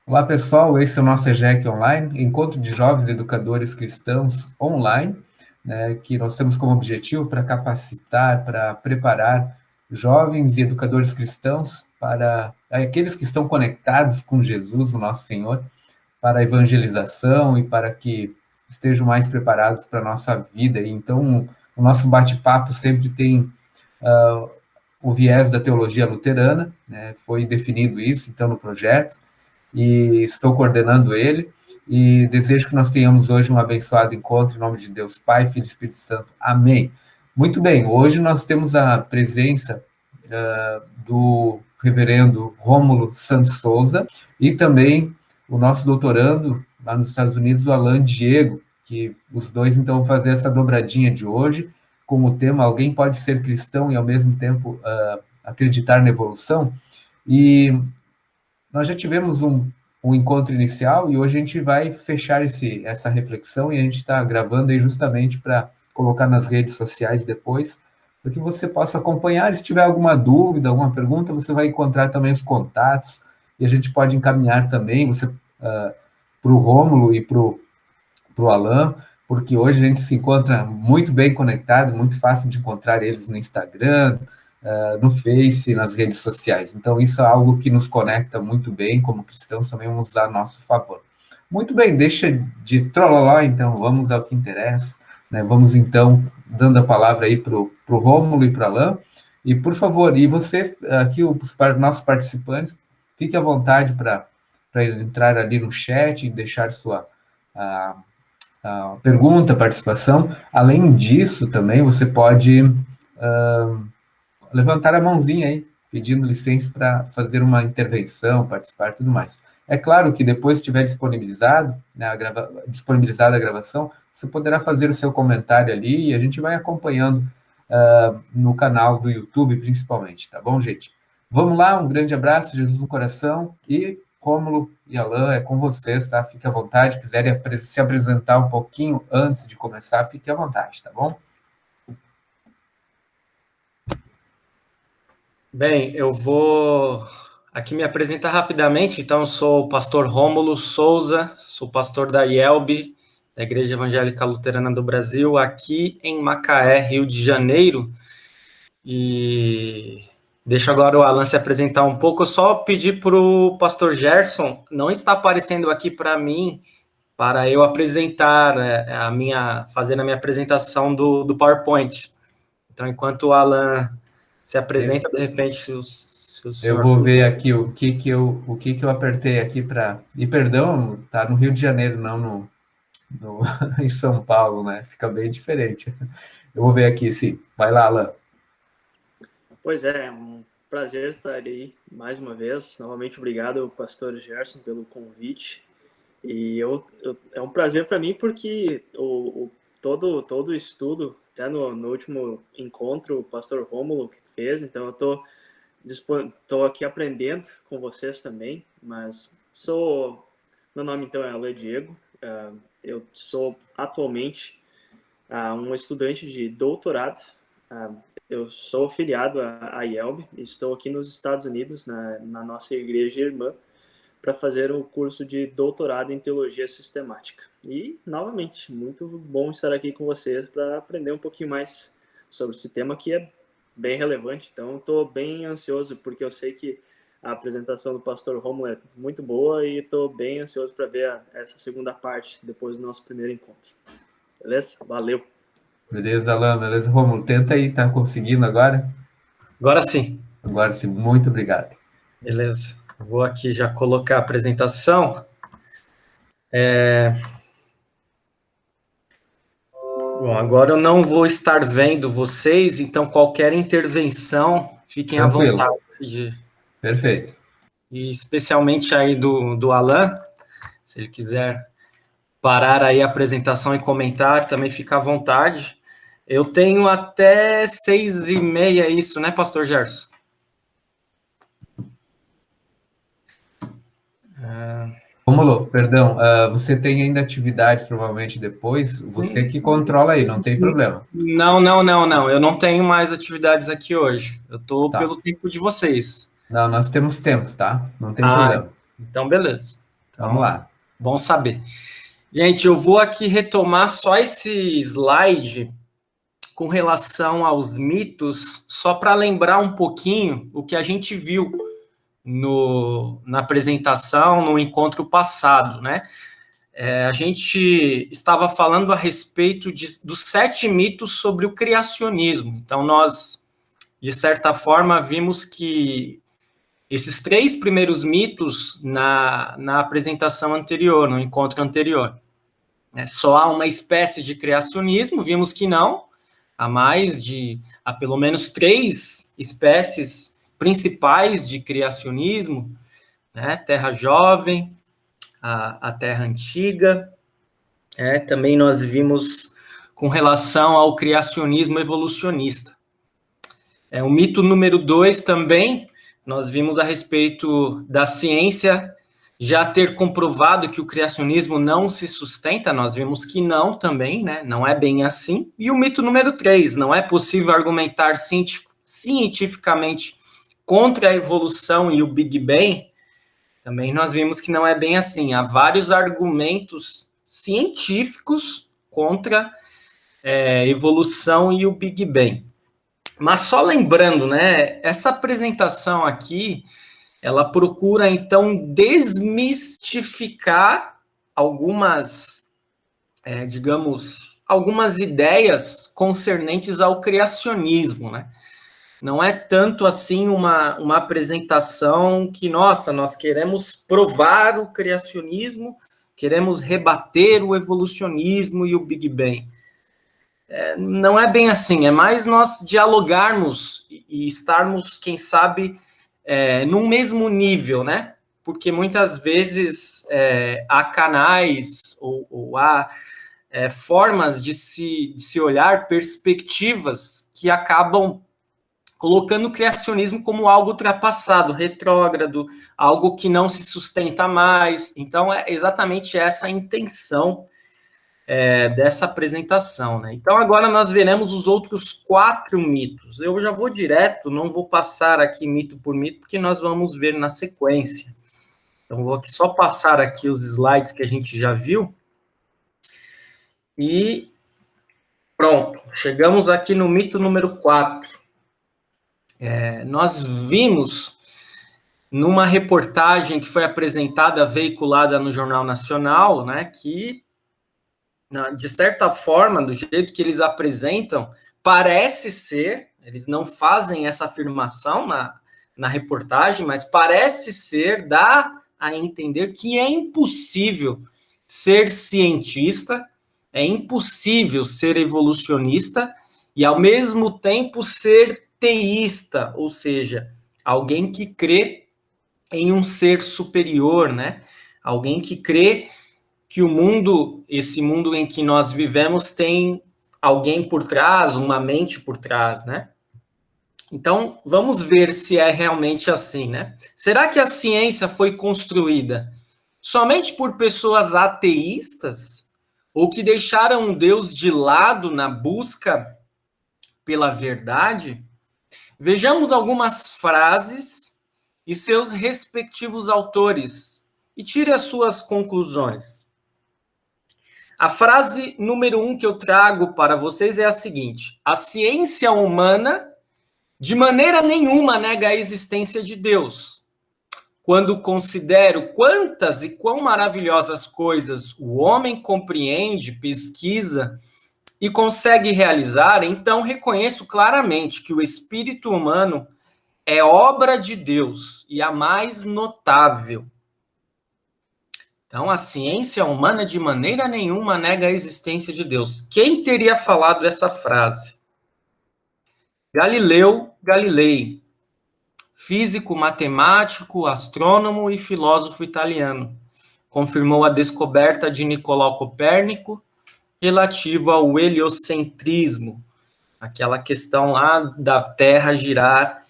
Olá, pessoal. Esse é o nosso EJEC Online, Encontro de Jovens Educadores Cristãos Online, né, que nós temos como objetivo para capacitar, para preparar jovens e educadores cristãos para aqueles que estão conectados com Jesus, o nosso Senhor, para a evangelização e para que estejam mais preparados para a nossa vida. Então, o nosso bate-papo sempre tem o viés da teologia luterana, né, foi definido isso, então, no projeto, e estou coordenando ele, e desejo que nós tenhamos hoje um abençoado encontro, em nome de Deus Pai, Filho e Espírito Santo. Amém. Muito bem, hoje nós temos a presença do reverendo Rômulo Santos Souza, e também o nosso doutorando, lá nos Estados Unidos, o Alan Diego, que os dois, então, vão fazer essa dobradinha de hoje, com o tema Alguém Pode Ser Cristão e, ao mesmo tempo, acreditar na evolução. E nós já tivemos um encontro inicial e hoje a gente vai fechar essa reflexão e a gente está gravando aí justamente para colocar nas redes sociais depois, para que você possa acompanhar. Se tiver alguma dúvida, alguma pergunta, você vai encontrar também os contatos e a gente pode encaminhar também você para o Rômulo e para o Alan, porque hoje a gente se encontra muito bem conectado, muito fácil de encontrar eles no Instagram, no Face, nas redes sociais. Então, isso é algo que nos conecta muito bem, como cristãos também vamos usar a nosso favor. Muito bem, deixa de trololó, então, vamos ao que interessa. Né? Vamos, então, dando a palavra aí para o Rômulo e para o Alan. E, por favor, e você, aqui, os nossos participantes, fique à vontade para entrar ali no chat e deixar sua pergunta, participação. Além disso, também, você pode levantar a mãozinha aí, pedindo licença para fazer uma intervenção, participar e tudo mais. É claro que depois que estiver disponibilizada a gravação, você poderá fazer o seu comentário ali e a gente vai acompanhando no canal do YouTube, principalmente, tá bom, gente? Vamos lá, um grande abraço, Jesus no coração, e Rômulo e Alan, é com vocês, tá? Fique à vontade, quiserem se apresentar um pouquinho antes de começar, fique à vontade, tá bom? Bem, eu vou aqui me apresentar rapidamente. Então, eu sou o pastor Rômulo Souza, sou pastor da IELB, da Igreja Evangélica Luterana do Brasil, aqui em Macaé, Rio de Janeiro. E deixo agora o Alan se apresentar um pouco. Eu só pedi para o pastor Gerson, não está aparecendo aqui para mim, para eu apresentar, fazer a minha apresentação do PowerPoint. Então, enquanto o Alan se apresenta, de repente, se o senhor... Eu vou ver aqui o que eu apertei aqui para... E perdão, tá no Rio de Janeiro, não em São Paulo, né? Fica bem diferente. Eu vou ver aqui, sim. Vai lá, Alan. Pois é um prazer estar aí mais uma vez. Novamente, obrigado, pastor Gerson, pelo convite. E é um prazer para mim porque todo o estudo, até no último encontro, o pastor Rômulo que fez, então eu estou aqui aprendendo com vocês também, mas meu nome então é Alan Diego, eu sou atualmente um estudante de doutorado, eu sou filiado à IELB, estou aqui nos Estados Unidos, na nossa igreja irmã, para fazer o curso de doutorado em teologia sistemática. E, novamente, muito bom estar aqui com vocês para aprender um pouquinho mais sobre esse tema que é bem relevante. Então, estou bem ansioso, porque eu sei que a apresentação do pastor Rômulo é muito boa e estou bem ansioso para ver essa segunda parte, depois do nosso primeiro encontro. Beleza? Valeu! Beleza, Alan, beleza, Rômulo. Tenta aí, tá conseguindo agora? Agora sim. Agora sim, muito obrigado. Beleza. Vou aqui já colocar a apresentação. Bom, agora eu não vou estar vendo vocês, então qualquer intervenção, fiquem Tranquilo. à vontade. Perfeito. E especialmente aí do Alan, se ele quiser parar aí a apresentação e comentar, também fica à vontade. Eu tenho até 6h30, é isso, né, pastor Gerson? Rômulo, perdão, você tem ainda atividades provavelmente depois, você que controla aí, não tem problema. Não, eu não tenho mais atividades aqui hoje, eu estou pelo tempo de vocês. Não, nós temos tempo, tá? Não tem problema. Então, beleza. Vamos lá. Bom saber. Gente, eu vou aqui retomar só esse slide com relação aos mitos, só para lembrar um pouquinho o que a gente viu na apresentação, no encontro passado, né? A gente estava falando a respeito dos 7 mitos sobre o criacionismo. Então, nós, de certa forma, vimos que esses 3 primeiros mitos na apresentação anterior, no encontro anterior, né? Só há uma espécie de criacionismo, vimos que não, há pelo menos 3 espécies principais de criacionismo, né? Terra jovem, a Terra antiga. Também nós vimos com relação ao criacionismo evolucionista. O mito número 2 também, nós vimos a respeito da ciência já ter comprovado que o criacionismo não se sustenta, nós vimos que não também, né? Não é bem assim. E o mito número 3, não é possível argumentar cientificamente contra a evolução e o Big Bang, também nós vimos que não é bem assim. Há vários argumentos científicos contra a evolução e o Big Bang. Mas só lembrando, né, essa apresentação aqui, ela procura, então, desmistificar algumas, algumas ideias concernentes ao criacionismo, né? Não é tanto assim uma apresentação que, nossa, nós queremos provar o criacionismo, queremos rebater o evolucionismo e o Big Bang. Não é bem assim, é mais nós dialogarmos e estarmos, quem sabe, num mesmo nível, né? Porque muitas vezes há canais ou há formas de se olhar, perspectivas que acabam colocando o criacionismo como algo ultrapassado, retrógrado, algo que não se sustenta mais. Então, é exatamente essa a intenção dessa apresentação, né? Então, agora nós veremos os outros 4 mitos. Eu já vou direto, não vou passar aqui mito por mito, porque nós vamos ver na sequência. Então, vou aqui só passar aqui os slides que a gente já viu. E pronto, chegamos aqui no mito número 4. Nós vimos numa reportagem que foi apresentada, veiculada no Jornal Nacional, né, que de certa forma, do jeito que eles apresentam, parece ser, eles não fazem essa afirmação na reportagem, mas parece ser, dá a entender que é impossível ser cientista, é impossível ser evolucionista e, ao mesmo tempo, ser teísta, ou seja, alguém que crê em um ser superior, né? Alguém que crê que o mundo, esse mundo em que nós vivemos, tem alguém por trás, uma mente por trás, né? Então, vamos ver se é realmente assim, né? Será que a ciência foi construída somente por pessoas ateístas? Ou que deixaram Deus de lado na busca pela verdade? Vejamos algumas frases e seus respectivos autores e tire as suas conclusões. A frase número 1 que eu trago para vocês é a seguinte: a ciência humana de maneira nenhuma nega a existência de Deus. Quando considero quantas e quão maravilhosas coisas o homem compreende, pesquisa e consegue realizar, então reconheço claramente que o espírito humano é obra de Deus e a mais notável. Então, a ciência humana de maneira nenhuma nega a existência de Deus. Quem teria falado essa frase? Galileu Galilei, físico, matemático, astrônomo e filósofo italiano. Confirmou a descoberta de Nicolau Copérnico relativo ao heliocentrismo, aquela questão lá da Terra girar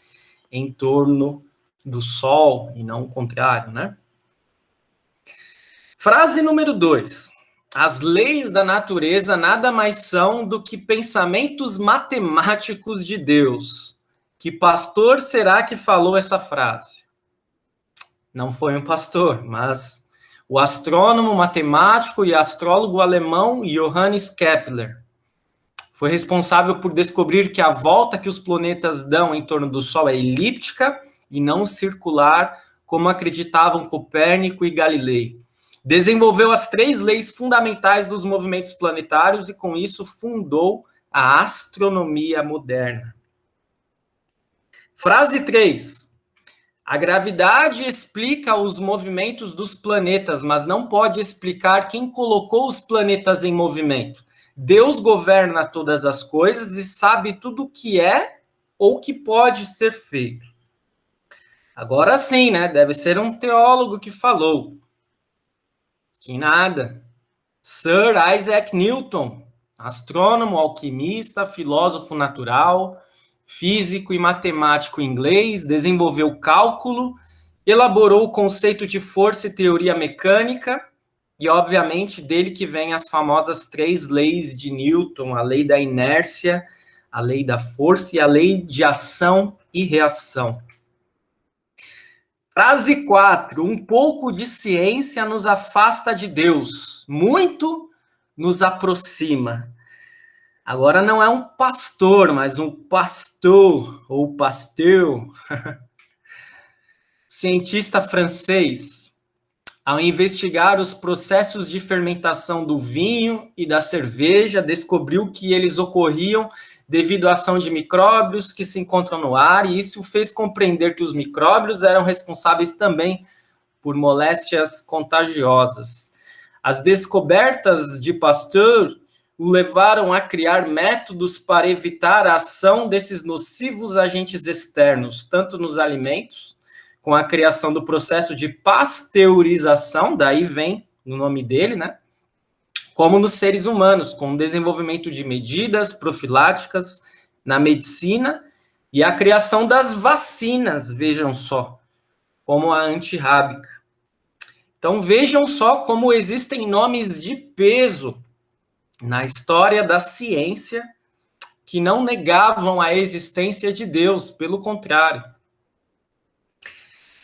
em torno do Sol e não o contrário, né? Frase número 2. As leis da natureza nada mais são do que pensamentos matemáticos de Deus. Que pastor será que falou essa frase? Não foi um pastor, mas o astrônomo, matemático e astrólogo alemão Johannes Kepler. Foi responsável por descobrir que a volta que os planetas dão em torno do Sol é elíptica e não circular, como acreditavam Copérnico e Galilei. Desenvolveu as 3 leis fundamentais dos movimentos planetários e, com isso, fundou a astronomia moderna. Frase 3. A gravidade explica os movimentos dos planetas, mas não pode explicar quem colocou os planetas em movimento. Deus governa todas as coisas e sabe tudo o que é ou que pode ser feito. Agora sim, né? Deve ser um teólogo que falou. Que nada. Sir Isaac Newton, astrônomo, alquimista, filósofo natural, físico e matemático inglês, desenvolveu cálculo, elaborou o conceito de força e teoria mecânica, e obviamente dele que vem as famosas 3 leis de Newton, a lei da inércia, a lei da força e a lei de ação e reação. Frase 4. Um pouco de ciência nos afasta de Deus, muito nos aproxima. Agora não é um pastor, mas um pastor, ou pasteur, cientista francês, ao investigar os processos de fermentação do vinho e da cerveja, descobriu que eles ocorriam devido à ação de micróbios que se encontram no ar, e isso fez compreender que os micróbios eram responsáveis também por moléstias contagiosas. As descobertas de Pasteur o levaram a criar métodos para evitar a ação desses nocivos agentes externos, tanto nos alimentos, com a criação do processo de pasteurização, daí vem o nome dele, né? Como nos seres humanos, com o desenvolvimento de medidas profiláticas na medicina e a criação das vacinas, vejam só, como a antirrábica. Então vejam só como existem nomes de peso na história da ciência que não negavam a existência de Deus, pelo contrário.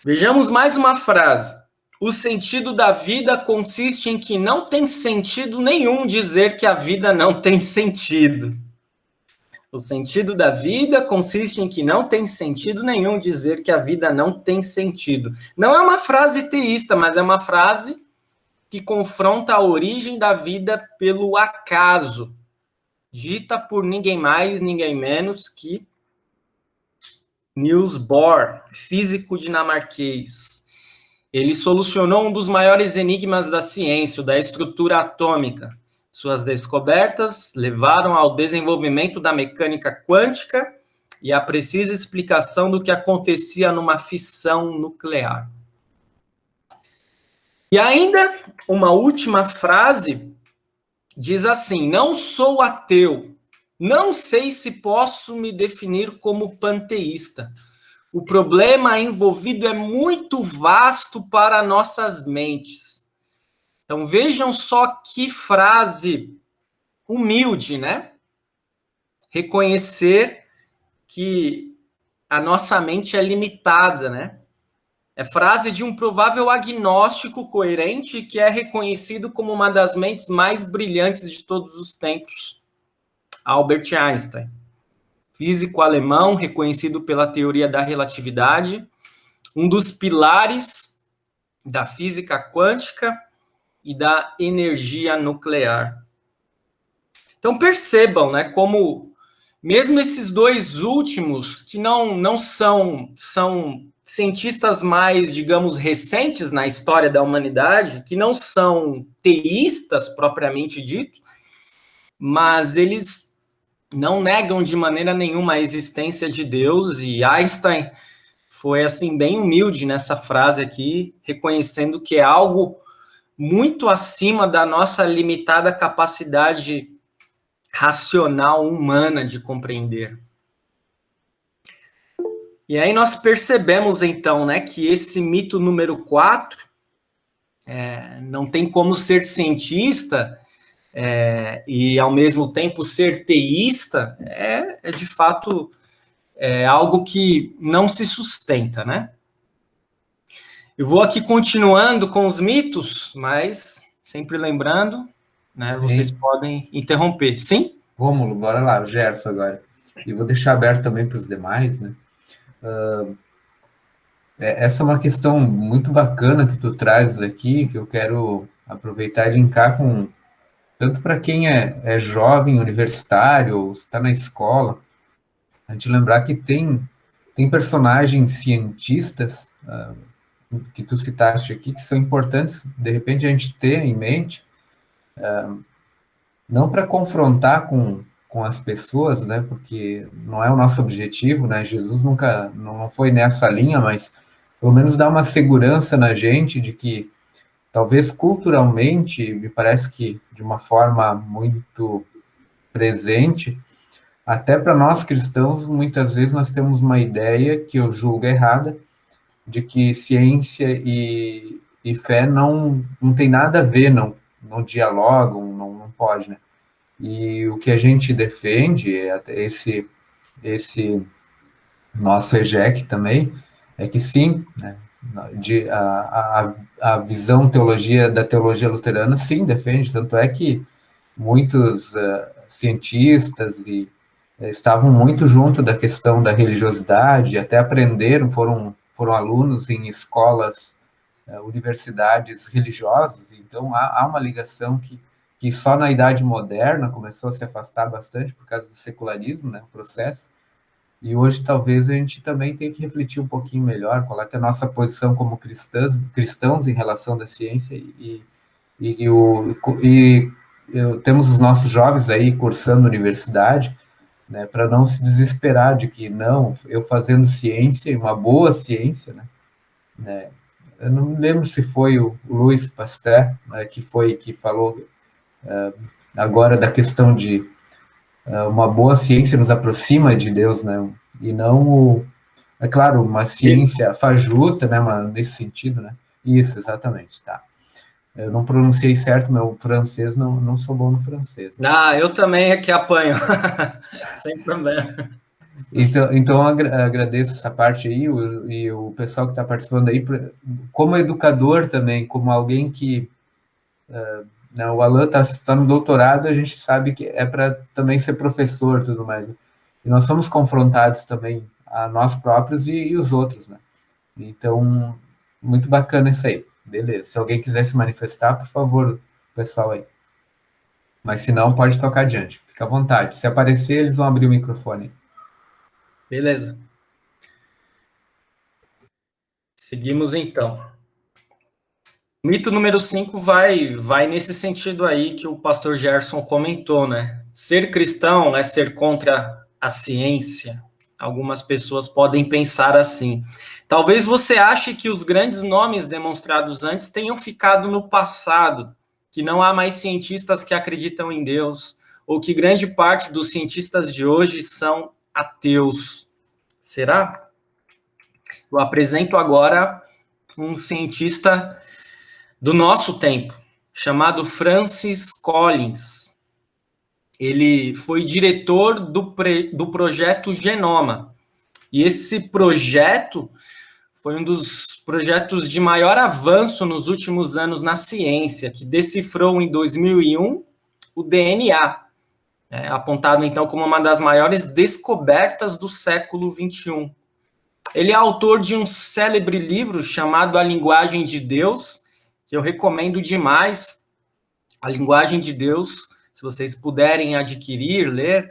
Vejamos mais uma frase. O sentido da vida consiste em que não tem sentido nenhum dizer que a vida não tem sentido. O sentido da vida consiste em que não tem sentido nenhum dizer que a vida não tem sentido. Não é uma frase teísta, mas é uma frase que confronta a origem da vida pelo acaso, dita por ninguém mais, ninguém menos que Niels Bohr, físico dinamarquês. Ele solucionou um dos maiores enigmas da ciência, o da estrutura atômica. Suas descobertas levaram ao desenvolvimento da mecânica quântica e à precisa explicação do que acontecia numa fissão nuclear. E ainda, uma última frase diz assim: não sou ateu, não sei se posso me definir como panteísta. O problema envolvido é muito vasto para nossas mentes. Então vejam só que frase humilde, né? Reconhecer que a nossa mente é limitada, né? É frase de um provável agnóstico coerente que é reconhecido como uma das mentes mais brilhantes de todos os tempos, Albert Einstein. Físico alemão, reconhecido pela teoria da relatividade, um dos pilares da física quântica e da energia nuclear. Então percebam, né, como mesmo esses 2 últimos, que não são cientistas mais, digamos, recentes na história da humanidade, que não são teístas propriamente dito, mas eles não negam de maneira nenhuma a existência de Deus, e Einstein foi, assim, bem humilde nessa frase aqui, reconhecendo que é algo muito acima da nossa limitada capacidade racional humana de compreender. E aí nós percebemos, então, né, que esse mito número 4 não tem como ser cientista e, ao mesmo tempo, ser teísta de fato, algo que não se sustenta, né? Eu vou aqui continuando com os mitos, mas sempre lembrando, né? Vocês podem interromper. Sim? Rômulo, bora lá, o Gerson agora. E vou deixar aberto também para os demais, né? Essa é uma questão muito bacana que tu traz aqui, que eu quero aproveitar e linkar com tanto para quem é jovem, universitário, ou está na escola, a gente lembrar que tem personagens cientistas que tu citaste aqui, que são importantes, de repente, a gente ter em mente, não para confrontar com as pessoas, né, porque não é o nosso objetivo, né, Jesus nunca, não foi nessa linha, mas pelo menos dá uma segurança na gente de que, talvez culturalmente, me parece que de uma forma muito presente, até para nós cristãos, muitas vezes nós temos uma ideia que eu julgo errada, de que ciência e fé não tem nada a ver, não dialogam, não pode, né? E o que a gente defende, esse nosso EJEC também, é que sim, né, a visão da teologia luterana, sim, defende, tanto é que muitos cientistas estavam muito junto da questão da religiosidade, até aprenderam, foram alunos em escolas, universidades religiosas, então há uma ligação que só na Idade Moderna começou a se afastar bastante por causa do secularismo, né, o processo, e hoje talvez a gente também tenha que refletir um pouquinho melhor qual é a nossa posição como cristãos em relação da ciência temos os nossos jovens aí cursando universidade, né, para não se desesperar de que não, eu fazendo ciência, uma boa ciência, né, eu não me lembro se foi o Louis Pasteur, né, que falou agora da questão de uma boa ciência nos aproxima de Deus, né, e não, é claro, uma ciência fajuta, né, nesse sentido, né, isso, exatamente, tá. Eu não pronunciei certo, meu francês, não sou bom no francês. Ah, eu também aqui apanho, sem problema. Então agradeço essa parte aí, e o pessoal que está participando aí, como educador também, como alguém que... né, o Alan está no doutorado, a gente sabe que é para também ser professor e tudo mais. E nós somos confrontados também a nós próprios e os outros, né? Então, muito bacana isso aí. Beleza. Se alguém quiser se manifestar, por favor, pessoal aí. Mas se não, pode tocar adiante. Fica à vontade. Se aparecer, eles vão abrir o microfone. Beleza. Seguimos então. Mito número 5 vai nesse sentido aí que o pastor Gerson comentou, né? Ser cristão é ser contra a ciência. Algumas pessoas podem pensar assim. Talvez você ache que os grandes nomes demonstrados antes tenham ficado no passado, que não há mais cientistas que acreditam em Deus, ou que grande parte dos cientistas de hoje são ateus. Será? Eu apresento agora um cientista do nosso tempo, chamado Francis Collins. Ele foi diretor do projeto Genoma. E esse projeto foi um dos projetos de maior avanço nos últimos anos na ciência, que decifrou em 2001 o DNA, apontado então como uma das maiores descobertas do século XXI. Ele é autor de um célebre livro chamado A Linguagem de Deus, que eu recomendo demais. A Linguagem de Deus, se vocês puderem adquirir, ler,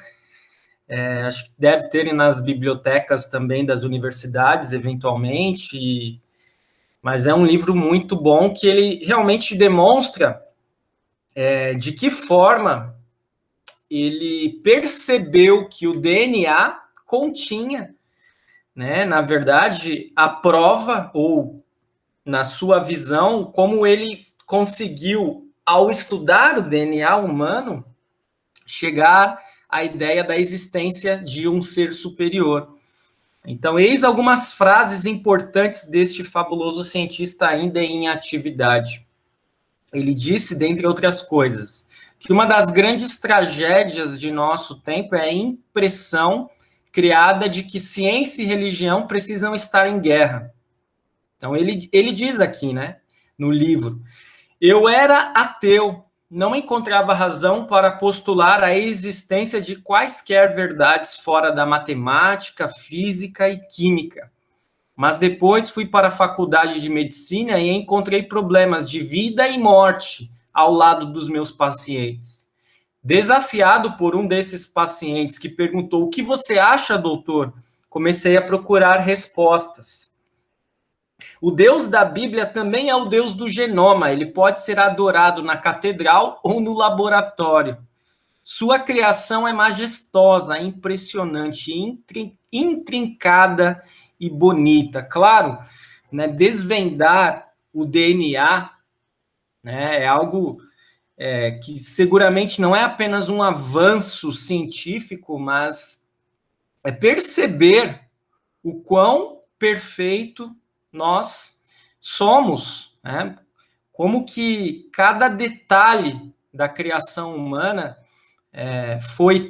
acho que deve ter nas bibliotecas também das universidades, eventualmente, mas é um livro muito bom que ele realmente demonstra de que forma ele percebeu que o DNA continha, né, na verdade, a prova, ou na sua visão, como ele conseguiu, ao estudar o DNA humano, chegar à ideia da existência de um ser superior. Então, eis algumas frases importantes deste fabuloso cientista ainda em atividade. Ele disse, dentre outras coisas, que uma das grandes tragédias de nosso tempo é a impressão criada de que ciência e religião precisam estar em guerra. Então, ele diz aqui, né, no livro, eu era ateu, não encontrava razão para postular a existência de quaisquer verdades fora da matemática, física e química. Mas depois fui para a faculdade de medicina e encontrei problemas de vida e morte ao lado dos meus pacientes. Desafiado por um desses pacientes que perguntou: o que você acha, doutor? Comecei a procurar respostas. O Deus da Bíblia também é o Deus do genoma. Ele pode ser adorado na catedral ou no laboratório. Sua criação é majestosa, impressionante, intrincada e bonita. Claro, né, desvendar o DNA, né, é algo que seguramente não é apenas um avanço científico, mas é perceber o quão perfeito nós somos, né? Como que cada detalhe da criação humana foi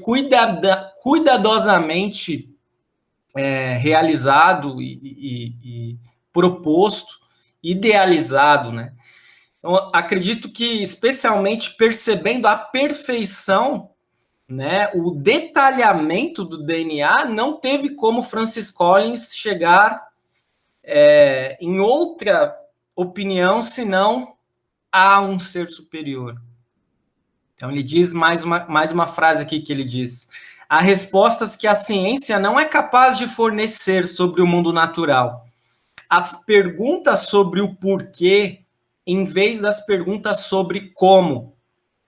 cuidadosamente realizado e proposto, idealizado, né? Então, acredito que, especialmente percebendo a perfeição, né, o detalhamento do DNA, não teve como Francis Collins chegar em outra opinião, senão há um ser superior. Então, ele diz mais uma frase aqui que ele diz: há respostas que a ciência não é capaz de fornecer sobre o mundo natural. As perguntas sobre o porquê, em vez das perguntas sobre como.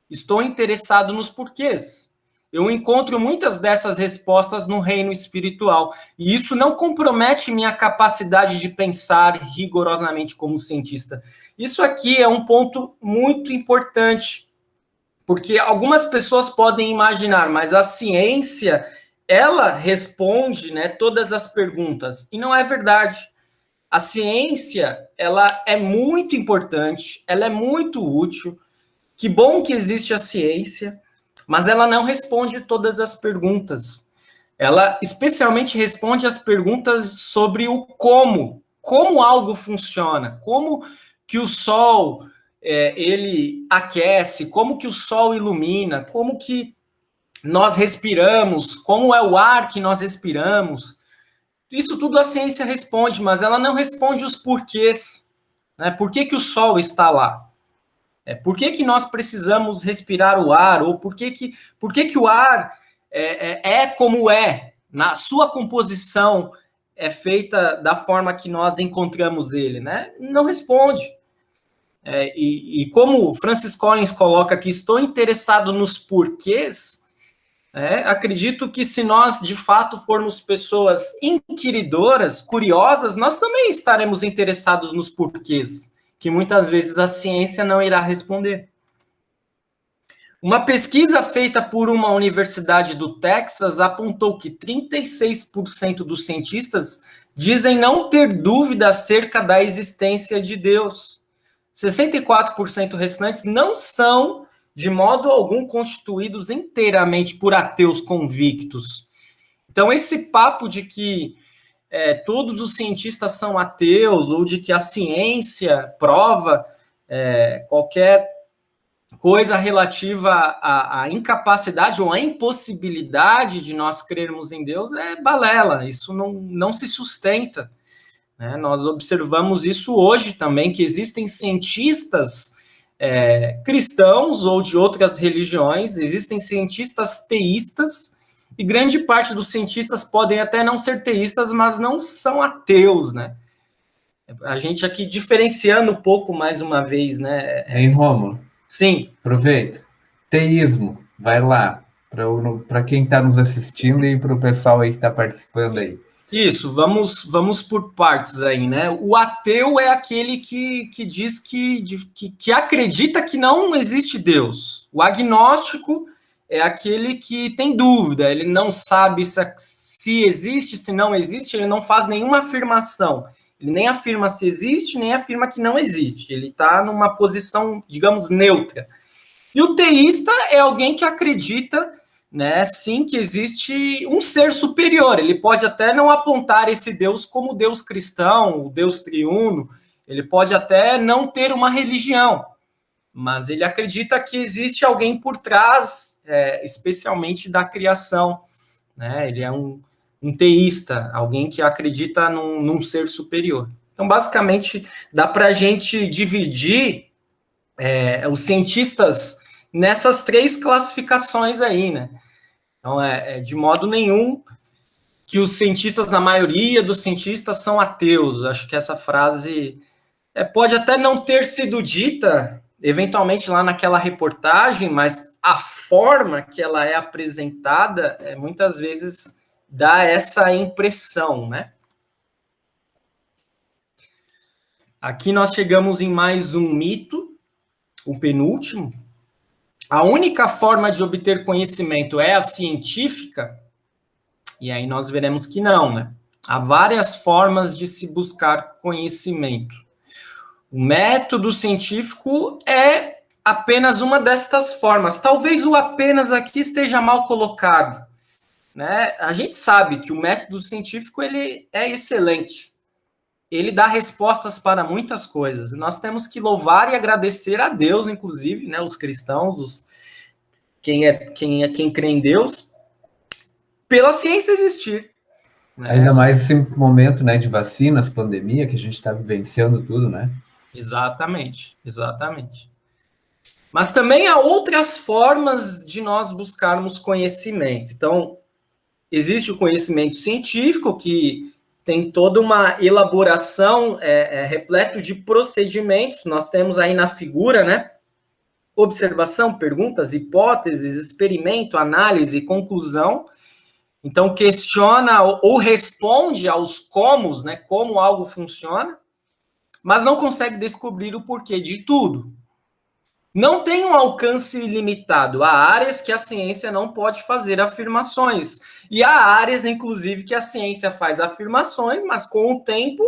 Estou interessado nos porquês. Eu encontro muitas dessas respostas no reino espiritual. E isso não compromete minha capacidade de pensar rigorosamente como cientista. Isso aqui é um ponto muito importante, porque algumas pessoas podem imaginar, mas a ciência, ela responde, né, todas as perguntas. E não é verdade. A ciência, ela é muito importante, ela é muito útil. Que bom que existe a ciência, mas ela não responde todas as perguntas. Ela especialmente responde as perguntas sobre o como algo funciona, como que o sol ele aquece, como que o sol ilumina, como que nós respiramos, como é o ar que nós respiramos. Isso tudo a ciência responde, mas ela não responde os porquês, né? Por que o sol está lá? Por que nós precisamos respirar o ar? Ou por que o ar é como é? Na sua composição é feita da forma que nós encontramos ele, né? Não responde. E como Francis Collins coloca aqui, estou interessado nos porquês, acredito que se nós, de fato, formos pessoas inquiridoras, curiosas, nós também estaremos interessados nos porquês, que muitas vezes a ciência não irá responder. Uma pesquisa feita por uma universidade do Texas apontou que 36% dos cientistas dizem não ter dúvida acerca da existência de Deus. 64% restantes não são, de modo algum, constituídos inteiramente por ateus convictos. Então, esse papo de que todos os cientistas são ateus, ou de que a ciência prova qualquer coisa relativa à incapacidade ou à impossibilidade de nós crermos em Deus, é balela, isso não se sustenta. Né? Nós observamos isso hoje também, que existem cientistas cristãos ou de outras religiões, existem cientistas teístas, e grande parte dos cientistas podem até não ser teístas, mas não são ateus, né? A gente aqui diferenciando um pouco mais uma vez, né? Em Rômulo. Sim. Aproveita. Teísmo, vai lá. Para quem está nos assistindo e para o pessoal aí que está participando aí. Isso, vamos por partes aí, né? O ateu é aquele que diz que acredita que não existe Deus. O agnóstico é aquele que tem dúvida, ele não sabe se existe, se não existe, ele não faz nenhuma afirmação. Ele nem afirma se existe, nem afirma que não existe. Ele está numa posição, digamos, neutra. E o teísta é alguém que acredita, né, sim, que existe um ser superior. Ele pode até não apontar esse Deus como Deus cristão, o Deus triuno, ele pode até não ter uma religião, mas ele acredita que existe alguém por trás, especialmente da criação, né? Ele é um teísta, alguém que acredita num ser superior. Então, basicamente, dá para a gente dividir os cientistas nessas 3 classificações aí, né? Então, de modo nenhum que os cientistas, na maioria dos cientistas, são ateus. Acho que essa frase pode até não ter sido dita, eventualmente, lá naquela reportagem, mas a forma que ela é apresentada, muitas vezes, dá essa impressão, né? Aqui nós chegamos em mais um mito, o penúltimo. A única forma de obter conhecimento é a científica? E aí nós veremos que não, né? Há várias formas de se buscar conhecimento. O método científico é apenas uma destas formas. Talvez o apenas aqui esteja mal colocado, né? A gente sabe que o método científico ele é excelente. Ele dá respostas para muitas coisas. Nós temos que louvar e agradecer a Deus, inclusive, né? Os cristãos, quem crê em Deus, pela ciência existir. Né? Ainda mais esse momento, né, de vacinas, pandemia, que a gente está vivenciando tudo, né? Exatamente, exatamente. Mas também há outras formas de nós buscarmos conhecimento. Então, existe o conhecimento científico, que tem toda uma elaboração repleto de procedimentos. Nós temos aí na figura, né? Observação, perguntas, hipóteses, experimento, análise, conclusão. Então, questiona ou responde aos comos, né? Como algo funciona, mas não consegue descobrir o porquê de tudo. Não tem um alcance ilimitado. Há áreas que a ciência não pode fazer afirmações. E há áreas, inclusive, que a ciência faz afirmações, mas com o tempo,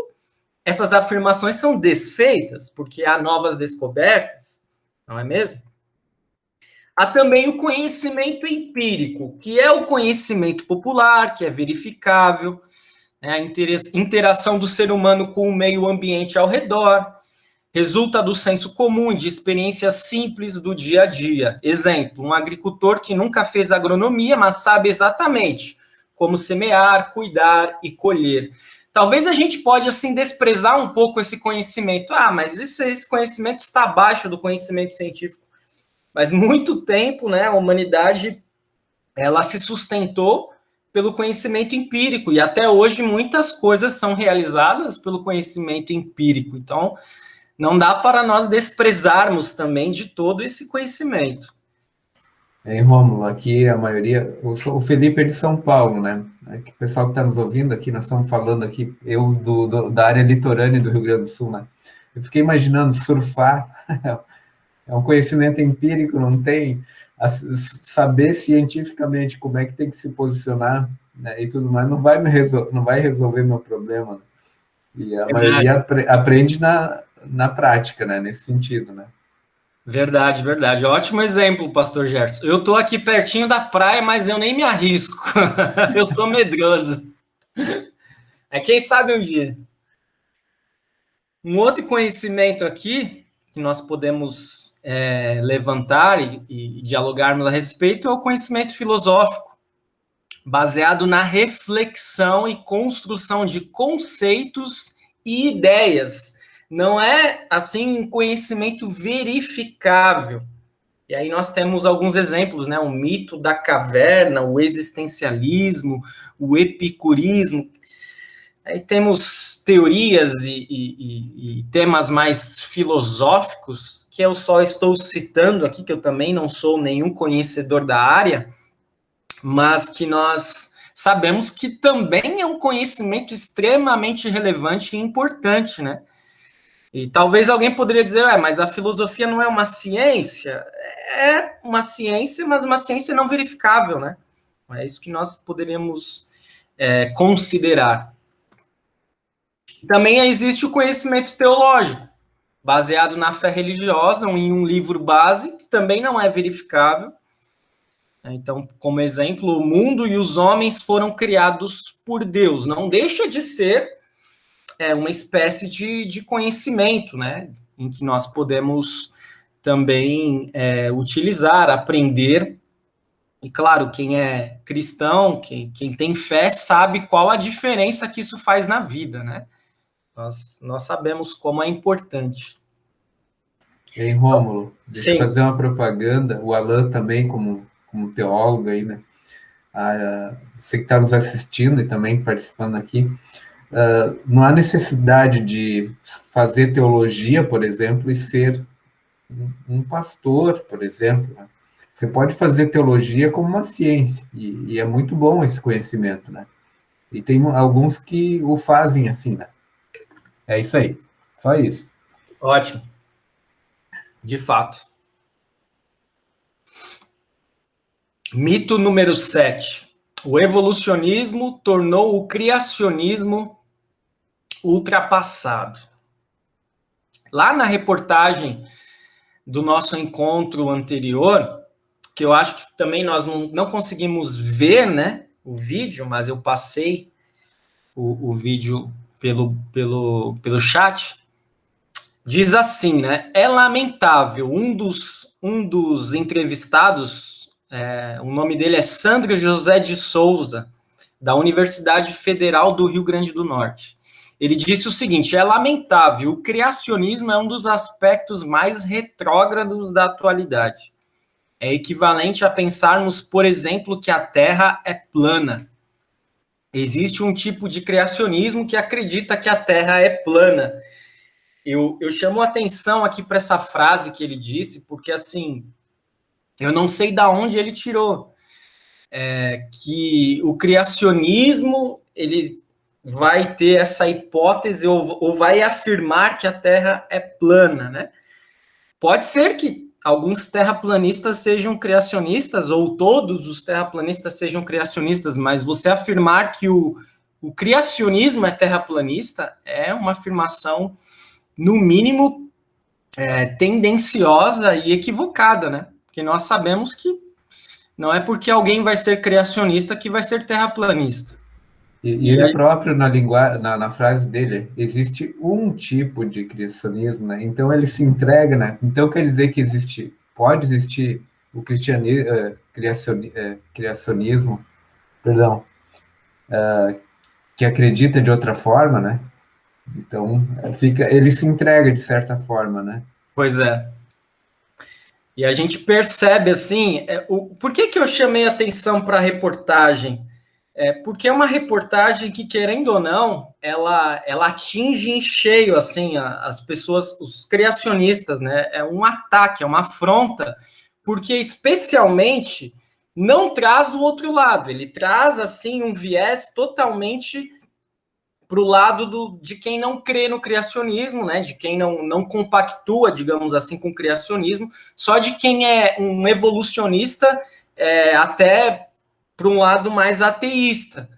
essas afirmações são desfeitas, porque há novas descobertas, não é mesmo? Há também o conhecimento empírico, que é o conhecimento popular, que é verificável, né, a interação do ser humano com o meio ambiente ao redor, resulta do senso comum e de experiências simples do dia a dia. Exemplo, um agricultor que nunca fez agronomia, mas sabe exatamente como semear, cuidar e colher. Talvez a gente pode, assim, desprezar um pouco esse conhecimento. Mas esse conhecimento está abaixo do conhecimento científico. Mas muito tempo, né, a humanidade ela se sustentou pelo conhecimento empírico, e até hoje muitas coisas são realizadas pelo conhecimento empírico. Então, não dá para nós desprezarmos também de todo esse conhecimento. Rômulo, aqui a maioria... O Felipe é de São Paulo, né? O pessoal que está nos ouvindo aqui, nós estamos falando aqui, eu da área litorânea do Rio Grande do Sul, né? Eu fiquei imaginando surfar, é um conhecimento empírico, não tem... Saber cientificamente como é que tem que se posicionar, né, e tudo mais, não vai resolver meu problema. Né? E a maioria aprende na prática, né, nesse sentido, né? Verdade, verdade. Ótimo exemplo, pastor Gerson. Eu estou aqui pertinho da praia, mas eu nem me arrisco. Eu sou medroso. Quem sabe um dia. Um outro conhecimento aqui que nós podemos levantar e dialogarmos a respeito é o conhecimento filosófico, baseado na reflexão e construção de conceitos e ideias. Não é, assim, um conhecimento verificável. E aí nós temos alguns exemplos, né? O mito da caverna, o existencialismo, o epicurismo. Aí temos teorias e temas mais filosóficos, que eu só estou citando aqui, que eu também não sou nenhum conhecedor da área, mas que nós sabemos que também é um conhecimento extremamente relevante e importante, né? E talvez alguém poderia dizer, mas a filosofia não é uma ciência? É uma ciência, mas uma ciência não verificável, né? É isso que nós poderíamos considerar. Também existe o conhecimento teológico, baseado na fé religiosa, em um livro base, que também não é verificável. Então, como exemplo, o mundo e os homens foram criados por Deus. Não deixa de ser uma espécie de conhecimento, né? Em que nós podemos também utilizar, aprender. E, claro, quem é cristão, quem tem fé, sabe qual a diferença que isso faz na vida, né? Nós sabemos como é importante. Ei, Rômulo, deixa eu Sim. fazer uma propaganda. O Alan também, como teólogo aí, né? Você que está nos assistindo e também participando aqui, não há necessidade de fazer teologia, por exemplo, e ser um pastor, por exemplo. Né? Você pode fazer teologia como uma ciência, e é muito bom esse conhecimento, né? E tem alguns que o fazem assim, né? É isso aí, só isso. Ótimo. De fato. Mito número 7. O evolucionismo tornou o criacionismo ultrapassado. Lá na reportagem do nosso encontro anterior, que eu acho que também nós não conseguimos ver, né, o vídeo, mas eu passei o vídeo pelo chat, diz assim, né, é lamentável, um dos entrevistados, o nome dele é Sandro José de Souza, da Universidade Federal do Rio Grande do Norte. Ele disse o seguinte, é lamentável, o criacionismo é um dos aspectos mais retrógrados da atualidade. É equivalente a pensarmos, por exemplo, que a Terra é plana. Existe um tipo de criacionismo que acredita que a Terra é plana. Eu chamo a atenção aqui para essa frase que ele disse, porque, assim, eu não sei de onde ele tirou. Que o criacionismo, ele vai ter essa hipótese ou vai afirmar que a Terra é plana, né? Pode ser que alguns terraplanistas sejam criacionistas, ou todos os terraplanistas sejam criacionistas, mas você afirmar que o criacionismo é terraplanista é uma afirmação, no mínimo, tendenciosa e equivocada, né? Porque nós sabemos que não é porque alguém vai ser criacionista que vai ser terraplanista. E ele próprio, na frase dele, existe um tipo de criacionismo, né? Então ele se entrega, né? Então quer dizer que pode existir o criacionismo, perdão, que acredita de outra forma, né? Então ele se entrega de certa forma, né? Pois é. E a gente percebe, assim, por que eu chamei atenção para a reportagem? Porque é uma reportagem que, querendo ou não, ela atinge em cheio, assim, as pessoas, os criacionistas, né? É um ataque, é uma afronta, porque, especialmente, não traz o outro lado, ele traz, assim, um viés totalmente para o lado de quem não crê no criacionismo, né? De quem não compactua, digamos assim, com o criacionismo, só de quem é um evolucionista, até para um lado mais ateísta.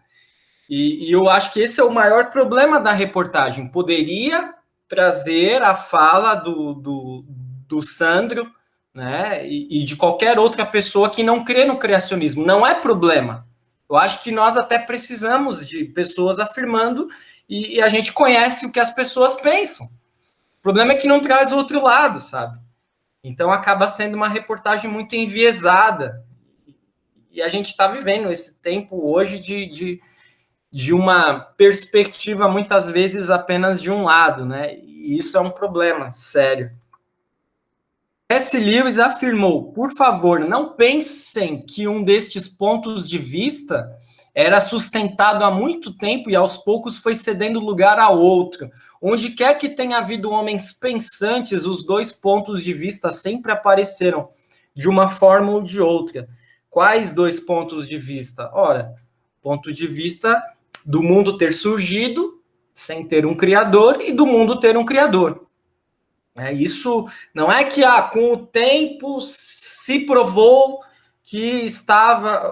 E eu acho que esse é o maior problema da reportagem. Poderia trazer a fala do Sandro, né, e de qualquer outra pessoa que não crê no criacionismo. Não é problema. Eu acho que nós até precisamos de pessoas afirmando e a gente conhece o que as pessoas pensam. O problema é que não traz o outro lado, sabe? Então acaba sendo uma reportagem muito enviesada. E a gente está vivendo esse tempo hoje de uma perspectiva, muitas vezes, apenas de um lado, né? E isso é um problema sério. C.S. Lewis afirmou, por favor, não pensem que um destes pontos de vista era sustentado há muito tempo e aos poucos foi cedendo lugar a outro. Onde quer que tenha havido homens pensantes, os dois pontos de vista sempre apareceram de uma forma ou de outra. Quais dois pontos de vista? Ora, ponto de vista do mundo ter surgido sem ter um criador e do mundo ter um criador. Isso não é que com o tempo se provou que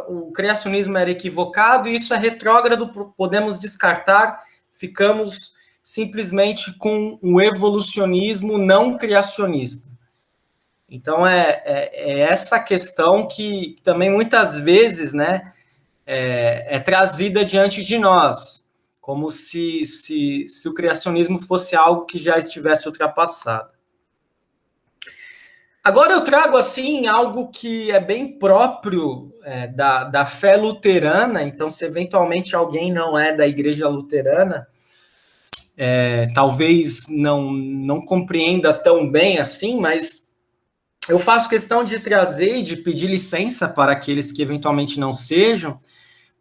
o criacionismo era equivocado, e isso é retrógrado, podemos descartar, ficamos simplesmente com um evolucionismo não criacionista. Então, é essa questão que também muitas vezes, né, é trazida diante de nós, como se o criacionismo fosse algo que já estivesse ultrapassado. Agora eu trago, assim, algo que é bem próprio da fé luterana. Então, se eventualmente alguém não é da igreja luterana, talvez não compreenda tão bem assim, mas eu faço questão de trazer e de pedir licença para aqueles que eventualmente não sejam,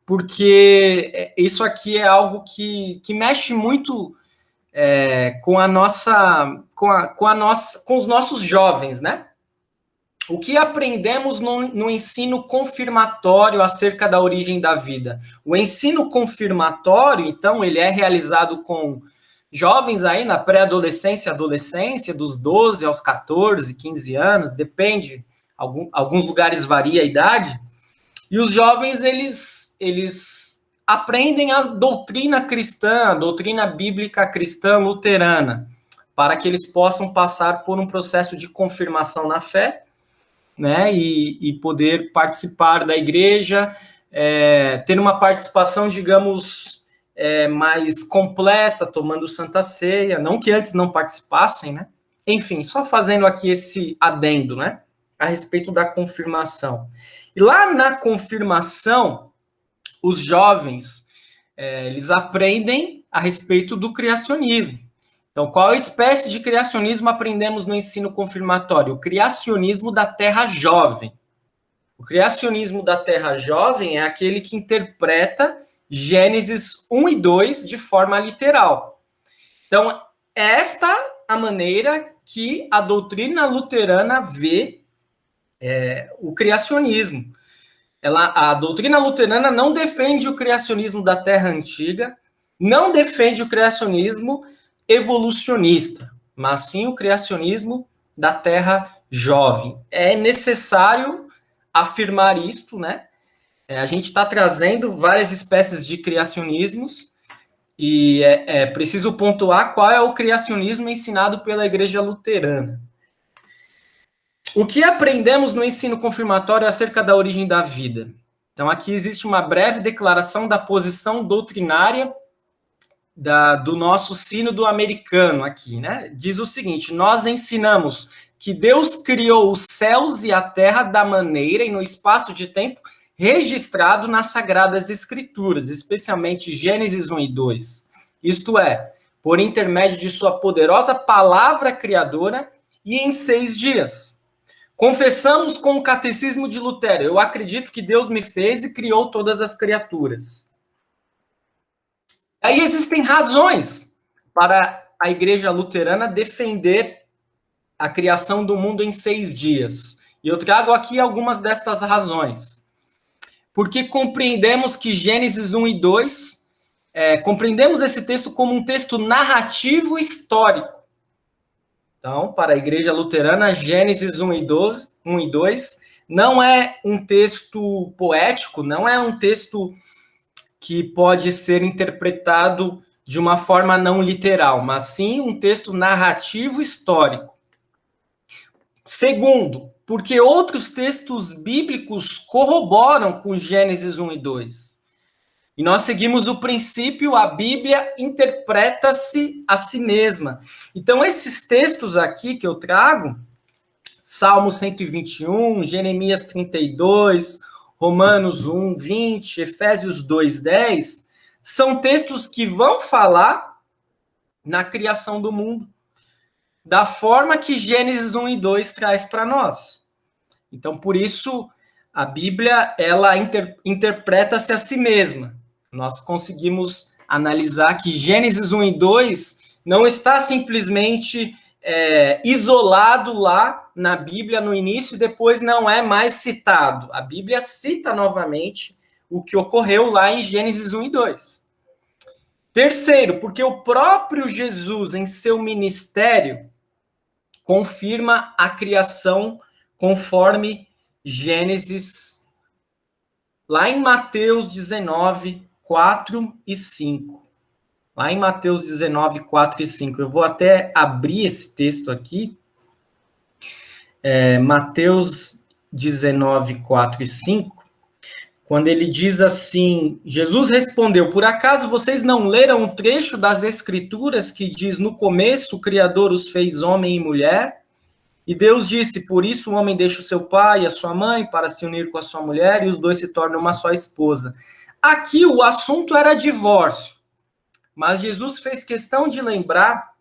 porque isso aqui é algo que mexe muito com os nossos jovens, né? O que aprendemos no ensino confirmatório acerca da origem da vida? O ensino confirmatório, então, ele é realizado com jovens aí na pré-adolescência, adolescência, dos 12 aos 14, 15 anos, depende, alguns lugares varia a idade, e os jovens, eles aprendem a doutrina cristã, a doutrina bíblica cristã luterana, para que eles possam passar por um processo de confirmação na fé, né, e poder participar da igreja, ter uma participação, digamos, mais completa, tomando Santa Ceia, não que antes não participassem, né? Enfim, só fazendo aqui esse adendo, né, a respeito da confirmação. E lá na confirmação, os jovens, eles aprendem a respeito do criacionismo. Então, qual espécie de criacionismo aprendemos no ensino confirmatório? O criacionismo da Terra Jovem. O criacionismo da Terra Jovem é aquele que interpreta Gênesis 1 e 2 de forma literal. Então, esta é a maneira que a doutrina luterana vê o criacionismo. A doutrina luterana não defende o criacionismo da Terra Antiga, não defende o criacionismo evolucionista, mas sim o criacionismo da Terra Jovem. É necessário afirmar isto, né? A gente está trazendo várias espécies de criacionismos e é preciso pontuar qual é o criacionismo ensinado pela Igreja Luterana. O que aprendemos no ensino confirmatório acerca da origem da vida? Então, aqui existe uma breve declaração da posição doutrinária do nosso sínodo americano aqui, né? Diz o seguinte: nós ensinamos que Deus criou os céus e a terra da maneira e no espaço de tempo registrado nas Sagradas Escrituras, especialmente Gênesis 1 e 2. Isto é, por intermédio de sua poderosa palavra criadora e em 6 dias. Confessamos com o catecismo de Lutero: eu acredito que Deus me fez e criou todas as criaturas. Aí existem razões para a Igreja Luterana defender a criação do mundo em 6 dias. E eu trago aqui algumas destas razões. Porque compreendemos que Gênesis 1 e 2, compreendemos esse texto como um texto narrativo histórico. Então, para a Igreja Luterana, Gênesis 1 e 2 não é um texto poético, não é um texto que pode ser interpretado de uma forma não literal, mas sim um texto narrativo histórico. Segundo, porque outros textos bíblicos corroboram com Gênesis 1 e 2. E nós seguimos o princípio: a Bíblia interpreta-se a si mesma. Então, esses textos aqui que eu trago, Salmo 121, Jeremias 32, Romanos 1, 20, Efésios 2, 10, são textos que vão falar na criação do mundo, da forma que Gênesis 1 e 2 traz para nós. Então, por isso, a Bíblia, ela interpreta-se a si mesma. Nós conseguimos analisar que Gênesis 1 e 2 não está simplesmente isolado lá na Bíblia no início e depois não é mais citado. A Bíblia cita novamente o que ocorreu lá em Gênesis 1 e 2. Terceiro, porque o próprio Jesus, em seu ministério, confirma a criação conforme Gênesis, lá em Mateus 19, 4 e 5. Lá em Mateus 19, 4 e 5. Eu vou até abrir esse texto aqui. Mateus 19, 4 e 5, quando ele diz assim, Jesus respondeu, por acaso vocês não leram um trecho das Escrituras que diz, no começo o Criador os fez homem e mulher, e Deus disse, por isso o homem deixa o seu pai e a sua mãe para se unir com a sua mulher, e os dois se tornam uma só esposa. Aqui o assunto era divórcio, mas Jesus fez questão de lembrar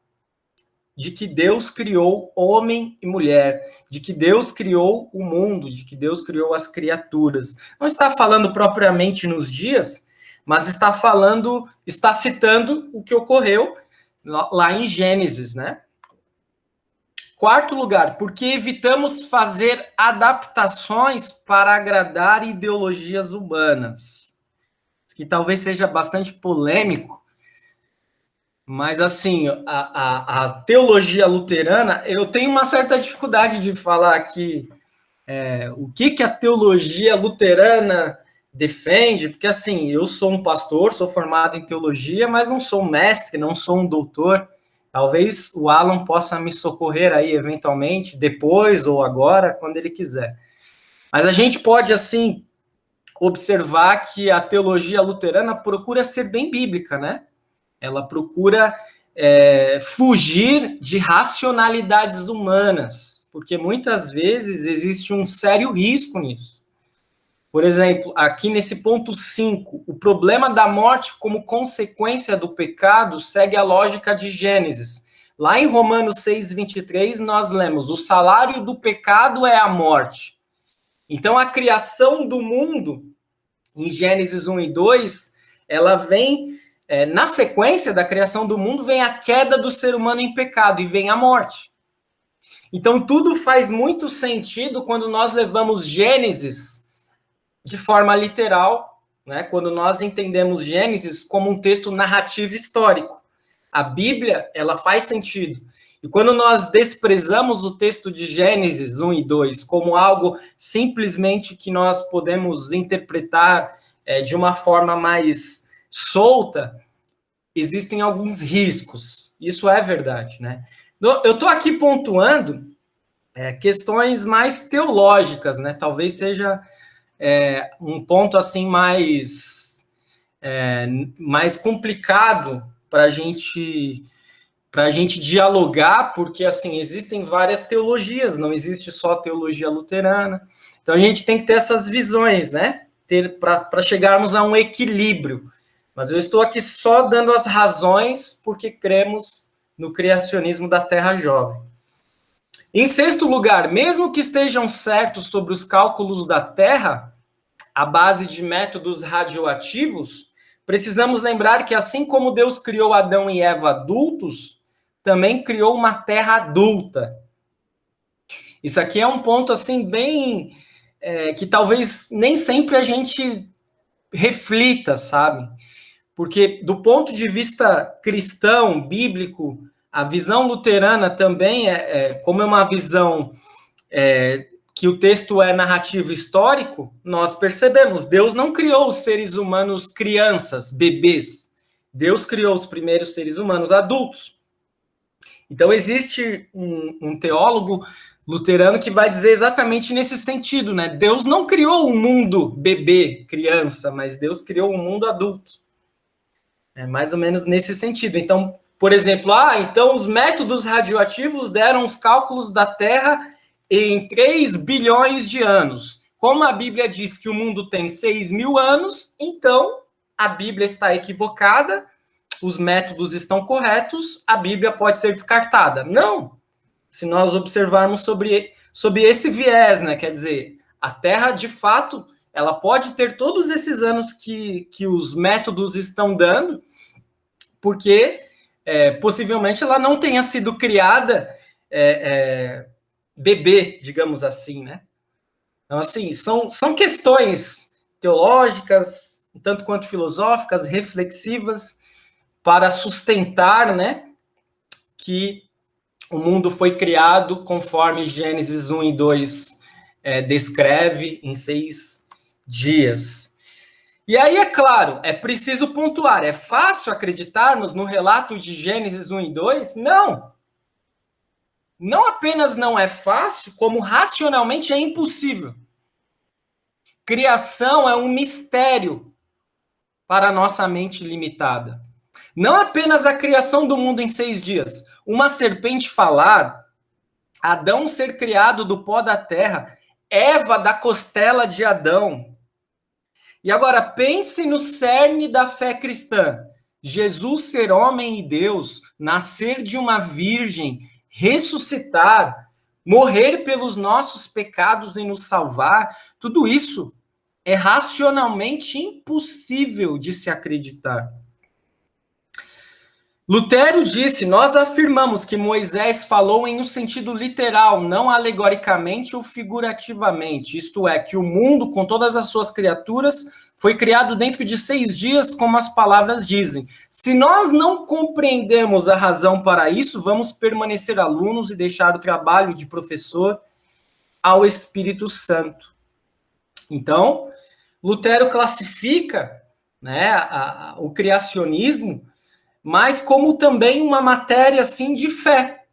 de que Deus criou homem e mulher, de que Deus criou o mundo, de que Deus criou as criaturas. Não está falando propriamente nos dias, mas está citando o que ocorreu lá em Gênesis, né? Quarto lugar, porque evitamos fazer adaptações para agradar ideologias humanas. Que talvez seja bastante polêmico, mas, assim, a teologia luterana, eu tenho uma certa dificuldade de falar aqui o que a teologia luterana defende, porque, assim, eu sou um pastor, sou formado em teologia, mas não sou um mestre, não sou um doutor. Talvez o Alan possa me socorrer aí, eventualmente, depois ou agora, quando ele quiser. Mas a gente pode, assim, observar que a teologia luterana procura ser bem bíblica, né? Ela procura fugir de racionalidades humanas, porque muitas vezes existe um sério risco nisso. Por exemplo, aqui nesse ponto 5, o problema da morte como consequência do pecado segue a lógica de Gênesis. Lá em Romanos 6:23, nós lemos, o salário do pecado é a morte. Então, a criação do mundo, em Gênesis 1 e 2, ela vem... na sequência da criação do mundo, vem a queda do ser humano em pecado e vem a morte. Então, tudo faz muito sentido quando nós levamos Gênesis de forma literal, né? Quando nós entendemos Gênesis como um texto narrativo histórico. A Bíblia, ela faz sentido. E quando nós desprezamos o texto de Gênesis 1 e 2 como algo simplesmente que nós podemos interpretar de uma forma mais solta, existem alguns riscos. Isso é verdade, né? Eu estou aqui pontuando questões mais teológicas, né? Talvez seja um ponto assim mais complicado para a gente dialogar, porque assim existem várias teologias, não existe só teologia luterana. Então a gente tem que ter essas visões, né? Para chegarmos a um equilíbrio. Mas eu estou aqui só dando as razões porque cremos no criacionismo da Terra Jovem. Em sexto lugar, mesmo que estejam certos sobre os cálculos da Terra, à base de métodos radioativos, precisamos lembrar que assim como Deus criou Adão e Eva adultos, também criou uma Terra adulta. Isso aqui é um ponto assim bem... que talvez nem sempre a gente reflita, sabe? Porque, do ponto de vista cristão, bíblico, a visão luterana também como é uma visão que o texto é narrativo histórico, nós percebemos, Deus não criou os seres humanos crianças, bebês. Deus criou os primeiros seres humanos adultos. Então, existe um teólogo luterano que vai dizer exatamente nesse sentido, né? Deus não criou um mundo bebê, criança, mas Deus criou um mundo adulto. É mais ou menos nesse sentido. Então, por exemplo, então os métodos radioativos deram os cálculos da Terra em 3 bilhões de anos. Como a Bíblia diz que o mundo tem 6.000 anos, então a Bíblia está equivocada, os métodos estão corretos, a Bíblia pode ser descartada. Não! Se nós observarmos sobre esse viés, né? Quer dizer, a Terra, de fato, ela pode ter todos esses anos que os métodos estão dando, porque possivelmente ela não tenha sido criada bebê, digamos assim, né? Então, assim, são questões teológicas, tanto quanto filosóficas, reflexivas, para sustentar, né, que o mundo foi criado conforme Gênesis 1 e 2 descreve em 6 dias. E aí, é claro, é preciso pontuar, é fácil acreditarmos no relato de Gênesis 1 e 2? Não! não apenas não é fácil, como racionalmente é impossível. Criação é um mistério para a nossa mente limitada. Não apenas a criação do mundo em 6 dias. Uma serpente falar, Adão ser criado do pó da terra, Eva da costela de Adão. E agora pense no cerne da fé cristã. Jesus ser homem e Deus, nascer de uma virgem, ressuscitar, morrer pelos nossos pecados e nos salvar, tudo isso é racionalmente impossível de se acreditar. Lutero disse: nós afirmamos que Moisés falou em um sentido literal, não alegoricamente ou figurativamente, isto é, que o mundo, com todas as suas criaturas, foi criado dentro de 6 dias, como as palavras dizem. Se nós não compreendemos a razão para isso, vamos permanecer alunos e deixar o trabalho de professor ao Espírito Santo. Então, Lutero classifica, né, o criacionismo, mas como também uma matéria assim de fé,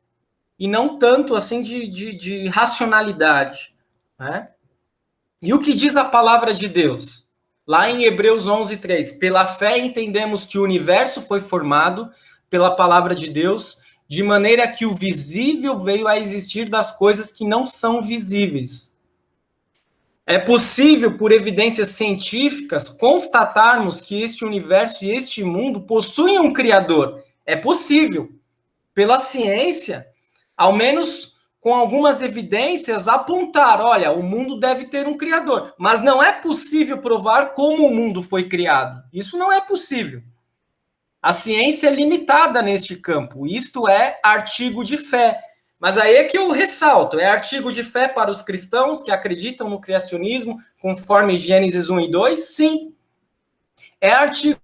e não tanto assim de racionalidade, né? E o que diz a palavra de Deus? Lá em Hebreus 11:3, pela fé entendemos que o universo foi formado pela palavra de Deus, de maneira que o visível veio a existir das coisas que não são visíveis. É possível, por evidências científicas, constatarmos que este universo e este mundo possuem um criador. É possível. Pela ciência, ao menos com algumas evidências, apontar, olha, o mundo deve ter um criador. Mas não é possível provar como o mundo foi criado. Isso não é possível. A ciência é limitada neste campo. Isto é artigo de fé. Mas aí é que eu ressalto, é artigo de fé para os cristãos que acreditam no criacionismo, conforme Gênesis 1 e 2? Sim. É artigo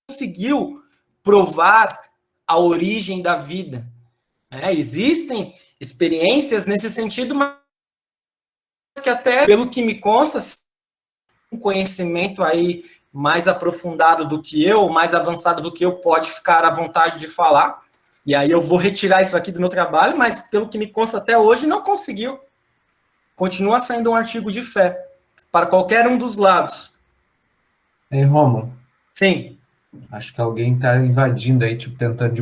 conseguiu provar a origem da vida. Existem experiências nesse sentido, mas que até, pelo que me consta, um conhecimento aí mais aprofundado do que eu, mais avançado do que eu, pode ficar à vontade de falar. E aí eu vou retirar isso aqui do meu trabalho, mas pelo que me consta até hoje, não conseguiu. Continua sendo um artigo de fé para qualquer um dos lados. Ei, Rômulo. Sim. Acho que alguém está invadindo aí, tipo, tentando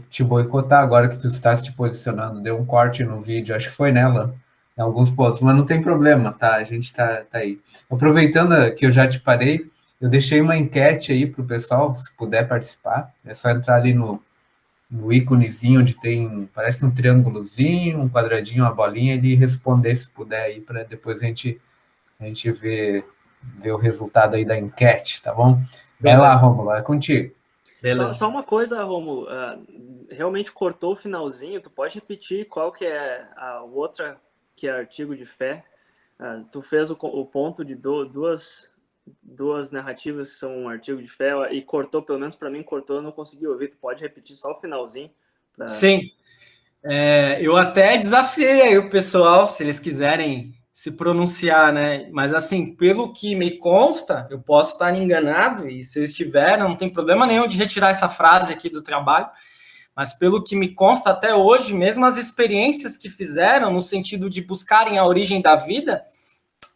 te boicotar agora que tu está se posicionando. Deu um corte no vídeo, acho que foi nela, em alguns pontos, mas não tem problema, tá? A gente tá aí. Aproveitando que eu já te parei, eu deixei uma enquete aí para o pessoal, se puder participar. É só entrar ali no íconezinho onde tem, parece um triângulozinho, um quadradinho, uma bolinha, e responder se puder aí, para depois a gente ver o resultado aí da enquete, tá bom? Vai lá, Rômulo, é contigo. Só uma coisa, Rômulo, realmente cortou o finalzinho, tu pode repetir qual que é a outra que é artigo de fé? Tu fez o ponto de duas narrativas que são um artigo de fé e cortou, pelo menos para mim cortou, eu não consegui ouvir, tu pode repetir só o finalzinho? Sim, eu até desafiei aí o pessoal, se eles quiserem se pronunciar, né? Mas assim, pelo que me consta, eu posso estar enganado, e se eles tiverem, não tem problema nenhum de retirar essa frase aqui do trabalho, mas pelo que me consta até hoje, mesmo as experiências que fizeram no sentido de buscarem a origem da vida,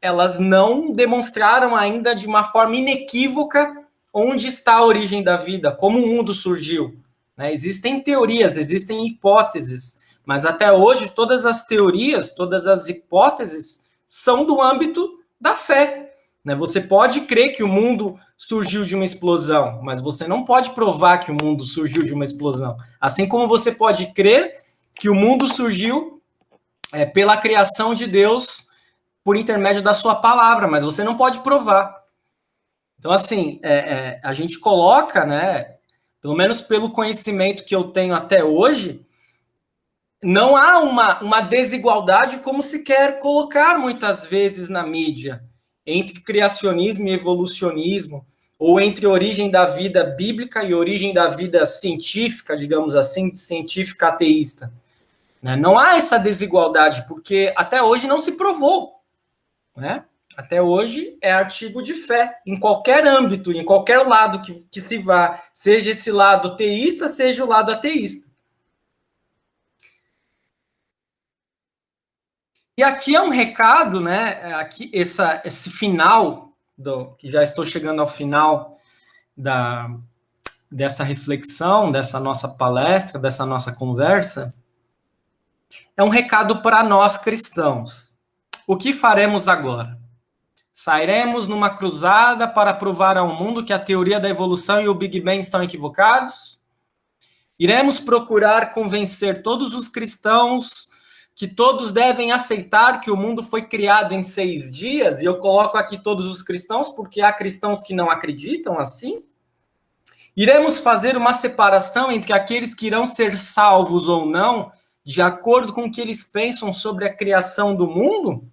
elas não demonstraram ainda de uma forma inequívoca onde está a origem da vida, como o mundo surgiu. Né? Existem teorias, existem hipóteses, mas até hoje todas as teorias, todas as hipóteses são do âmbito da fé. Né? Você pode crer que o mundo surgiu de uma explosão, mas você não pode provar que o mundo surgiu de uma explosão. Assim como você pode crer que o mundo surgiu pela criação de Deus por intermédio da sua palavra, mas você não pode provar. Então, assim, a gente coloca, né, pelo menos pelo conhecimento que eu tenho até hoje, não há uma desigualdade como se quer colocar muitas vezes na mídia, entre criacionismo e evolucionismo, ou entre origem da vida bíblica e origem da vida científica, digamos assim, científica ateísta. Né? Não há essa desigualdade, porque até hoje não se provou. Né? até hoje, é artigo de fé, em qualquer âmbito, em qualquer lado que se vá, seja esse lado teísta, seja o lado ateísta. E aqui é um recado, né? Aqui, esse final, que já estou chegando ao final dessa reflexão, dessa nossa palestra, dessa nossa conversa, é um recado para nós cristãos. O que faremos agora? Sairemos numa cruzada para provar ao mundo que a teoria da evolução e o Big Bang estão equivocados? Iremos procurar convencer todos os cristãos que todos devem aceitar que o mundo foi criado em 6 dias? E eu coloco aqui todos os cristãos, porque há cristãos que não acreditam assim? Iremos fazer uma separação entre aqueles que irão ser salvos ou não, de acordo com o que eles pensam sobre a criação do mundo?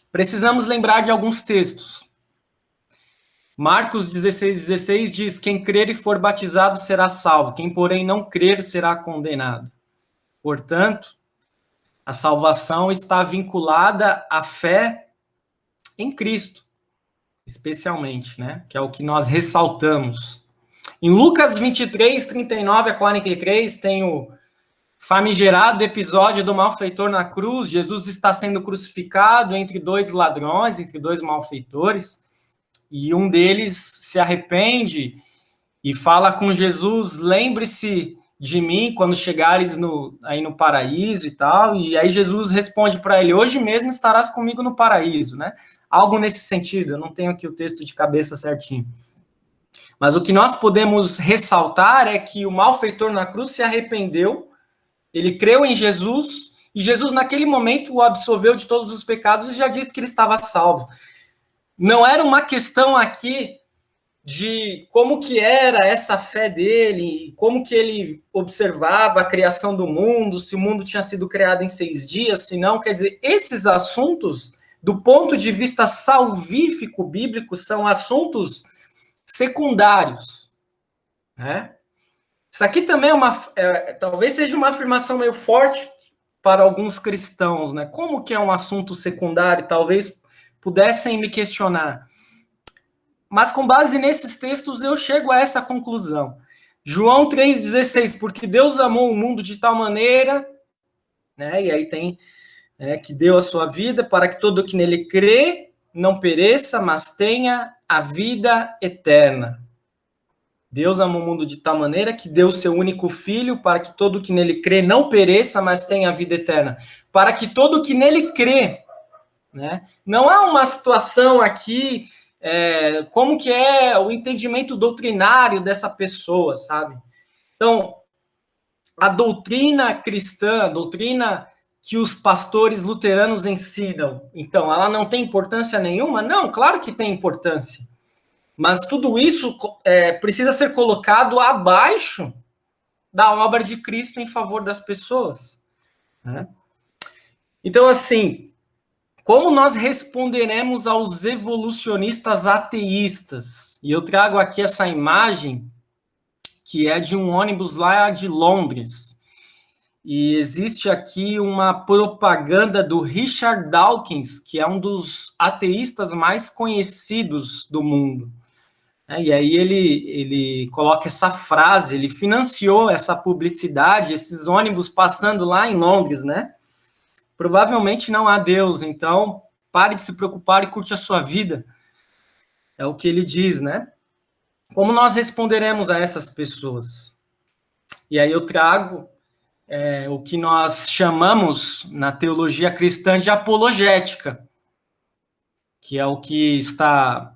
Precisamos lembrar de alguns textos. Marcos 16:16 diz: quem crer e for batizado será salvo, quem, porém, não crer será condenado. Portanto, a salvação está vinculada à fé em Cristo, especialmente, né? Que é o que nós ressaltamos. Em Lucas 23, 39 a 43, tem o famigerado episódio do malfeitor na cruz. Jesus está sendo crucificado entre 2 ladrões, entre 2 malfeitores, e um deles se arrepende e fala com Jesus: lembre-se de mim quando chegares aí no paraíso e tal. E aí Jesus responde para ele: hoje mesmo estarás comigo no paraíso, né? Algo nesse sentido. Eu não tenho aqui o texto de cabeça certinho. Mas o que nós podemos ressaltar é que o malfeitor na cruz se arrependeu, ele creu em Jesus, e Jesus naquele momento o absolveu de todos os pecados e já disse que ele estava salvo. Não era uma questão aqui de como que era essa fé dele, como que ele observava a criação do mundo, se o mundo tinha sido criado em 6 dias, se não. Quer dizer, esses assuntos, do ponto de vista salvífico bíblico, são assuntos secundários, né? Isso aqui também talvez seja uma afirmação meio forte para alguns cristãos, né? Como que é um assunto secundário? Talvez pudessem me questionar. Mas com base nesses textos eu chego a essa conclusão. João 3,16, porque Deus amou o mundo de tal maneira, né? E aí tem que deu a sua vida para que todo que nele crê não pereça, mas tenha a vida eterna. Deus amou o mundo de tal maneira que deu o seu único filho para que todo que nele crê não pereça, mas tenha a vida eterna. Para que todo que nele crê, né? Não há uma situação aqui, como que é o entendimento doutrinário dessa pessoa, sabe? Então, a doutrina cristã, a doutrina que os pastores luteranos ensinam, então, ela não tem importância nenhuma? Não, claro que tem importância. Mas tudo isso precisa ser colocado abaixo da obra de Cristo em favor das pessoas, né? Então, assim, como nós responderemos aos evolucionistas ateístas? E eu trago aqui essa imagem, que é de um ônibus lá de Londres. E existe aqui uma propaganda do Richard Dawkins, que é um dos ateístas mais conhecidos do mundo. E aí ele coloca essa frase, ele financiou essa publicidade, esses ônibus passando lá em Londres, né? Provavelmente não há Deus, então pare de se preocupar e curte a sua vida. É o que ele diz, né? Como nós responderemos a essas pessoas? E aí eu trago o que nós chamamos na teologia cristã de apologética, que é o que está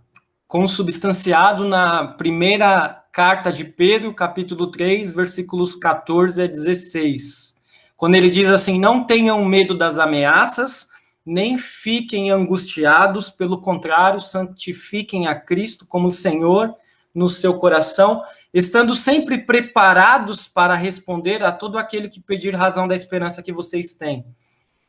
consubstanciado na primeira carta de Pedro, capítulo 3, versículos 14 a 16. Quando ele diz assim: não tenham medo das ameaças, nem fiquem angustiados, pelo contrário, santifiquem a Cristo como Senhor no seu coração, estando sempre preparados para responder a todo aquele que pedir razão da esperança que vocês têm.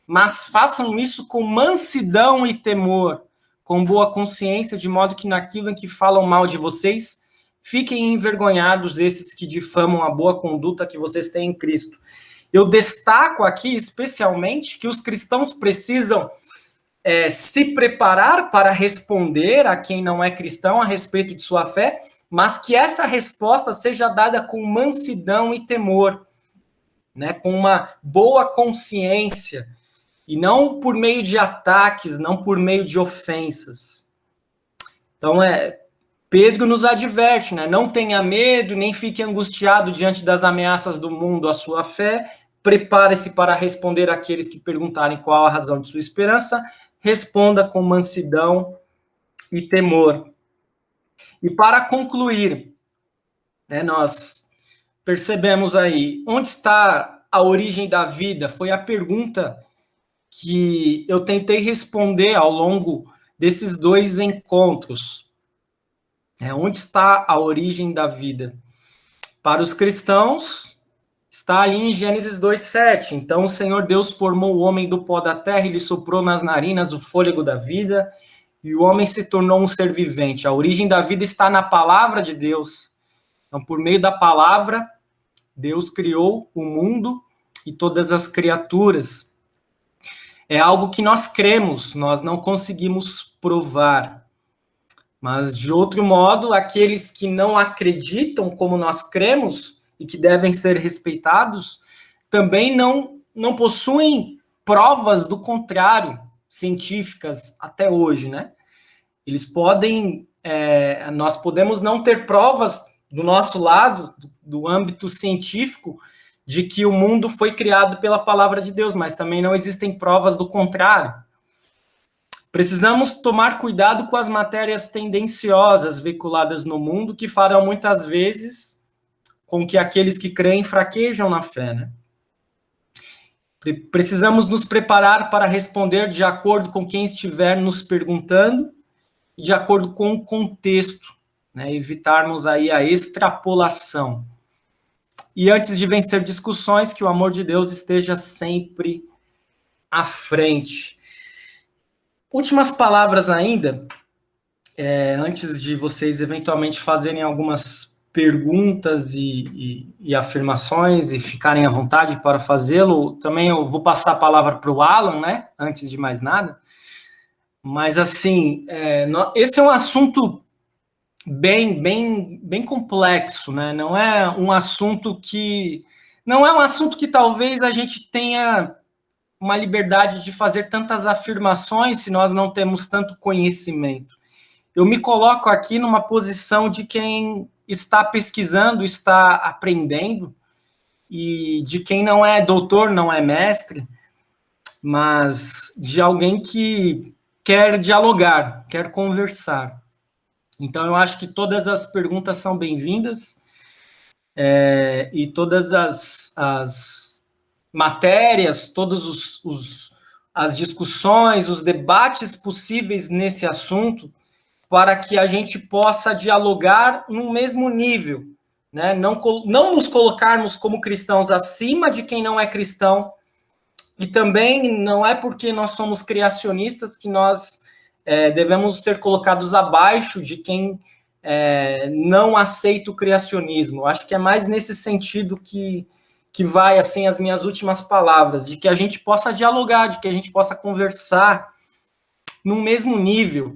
Mas façam isso com mansidão e temor, com boa consciência, de modo que naquilo em que falam mal de vocês, fiquem envergonhados esses que difamam a boa conduta que vocês têm em Cristo. Eu destaco aqui especialmente que os cristãos precisam se preparar para responder a quem não é cristão a respeito de sua fé, mas que essa resposta seja dada com mansidão e temor, né, com uma boa consciência, e não por meio de ataques, não por meio de ofensas. Então, Pedro nos adverte, né? Não tenha medo, nem fique angustiado diante das ameaças do mundo à sua fé. Prepare-se para responder àqueles que perguntarem qual a razão de sua esperança. Responda com mansidão e temor. E para concluir, né, nós percebemos aí, onde está a origem da vida? Foi a pergunta que eu tentei responder ao longo desses 2 encontros. Onde está a origem da vida? Para os cristãos, está ali em Gênesis 2:7. Então, o Senhor Deus formou o homem do pó da terra e lhe soprou nas narinas o fôlego da vida, e o homem se tornou um ser vivente. A origem da vida está na palavra de Deus. Então, por meio da palavra, Deus criou o mundo e todas as criaturas. É algo que nós cremos, nós não conseguimos provar. Mas, de outro modo, aqueles que não acreditam como nós cremos e que devem ser respeitados, também não possuem provas do contrário, científicas, até hoje, né? Eles podem, nós podemos não ter provas do nosso lado, do âmbito científico, de que o mundo foi criado pela palavra de Deus, mas também não existem provas do contrário. Precisamos tomar cuidado com as matérias tendenciosas veiculadas no mundo, que farão muitas vezes com que aqueles que creem fraquejam na fé, né? Precisamos nos preparar para responder de acordo com quem estiver nos perguntando e de acordo com o contexto, né? Evitarmos aí a extrapolação. E antes de vencer discussões, que o amor de Deus esteja sempre à frente. Últimas palavras ainda, antes de vocês eventualmente fazerem algumas perguntas e afirmações e ficarem à vontade para fazê-lo. Também eu vou passar a palavra para o Alan, né? Antes de mais nada. Mas, assim, esse é um assunto bem complexo, né? Não é um assunto que talvez a gente tenha uma liberdade de fazer tantas afirmações se nós não temos tanto conhecimento. Eu me coloco aqui numa posição de quem está pesquisando, está aprendendo, e de quem não é doutor, não é mestre, mas de alguém que quer dialogar, quer conversar. Então, eu acho que todas as perguntas são bem-vindas, e todas as matérias, todas as discussões, os debates possíveis nesse assunto, para que a gente possa dialogar no mesmo nível, né? Não nos colocarmos como cristãos acima de quem não é cristão, e também não é porque nós somos criacionistas que nós devemos ser colocados abaixo de quem não aceita o criacionismo. Acho que é mais nesse sentido que vai, assim, as minhas últimas palavras, de que a gente possa dialogar, de que a gente possa conversar no mesmo nível,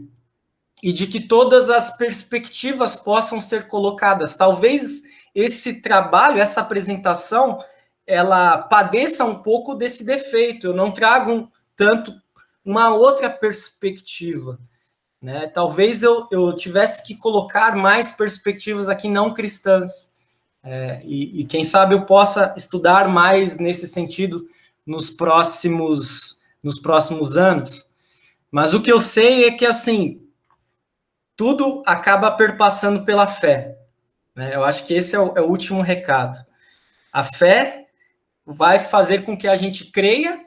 e de que todas as perspectivas possam ser colocadas. Talvez esse trabalho, essa apresentação, ela padeça um pouco desse defeito. Eu não trago tanto uma outra perspectiva, né? Talvez eu tivesse que colocar mais perspectivas aqui não cristãs. E quem sabe eu possa estudar mais nesse sentido nos próximos anos. Mas o que eu sei é que, assim, tudo acaba perpassando pela fé, né? Eu acho que esse é o último recado. A fé vai fazer com que a gente creia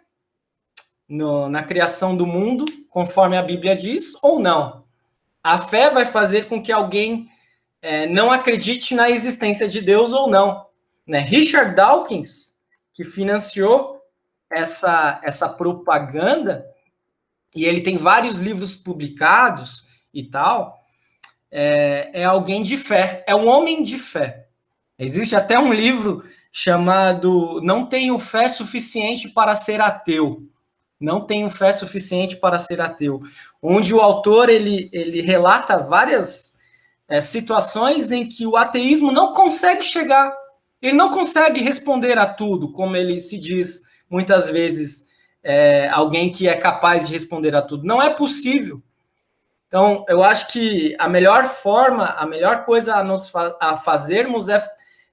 na criação do mundo, conforme a Bíblia diz, ou não. A fé vai fazer com que alguém não acredite na existência de Deus ou não, né? Richard Dawkins, que financiou essa propaganda, e ele tem vários livros publicados e tal, é alguém de fé, é um homem de fé. Existe até um livro chamado Não Tenho Fé Suficiente para Ser Ateu, não tenho fé suficiente para ser ateu, onde o autor ele relata várias situações em que o ateísmo não consegue chegar, ele não consegue responder a tudo, como ele se diz muitas vezes, alguém que é capaz de responder a tudo. Não é possível. Então, eu acho que a melhor forma, a melhor coisa a fazermos é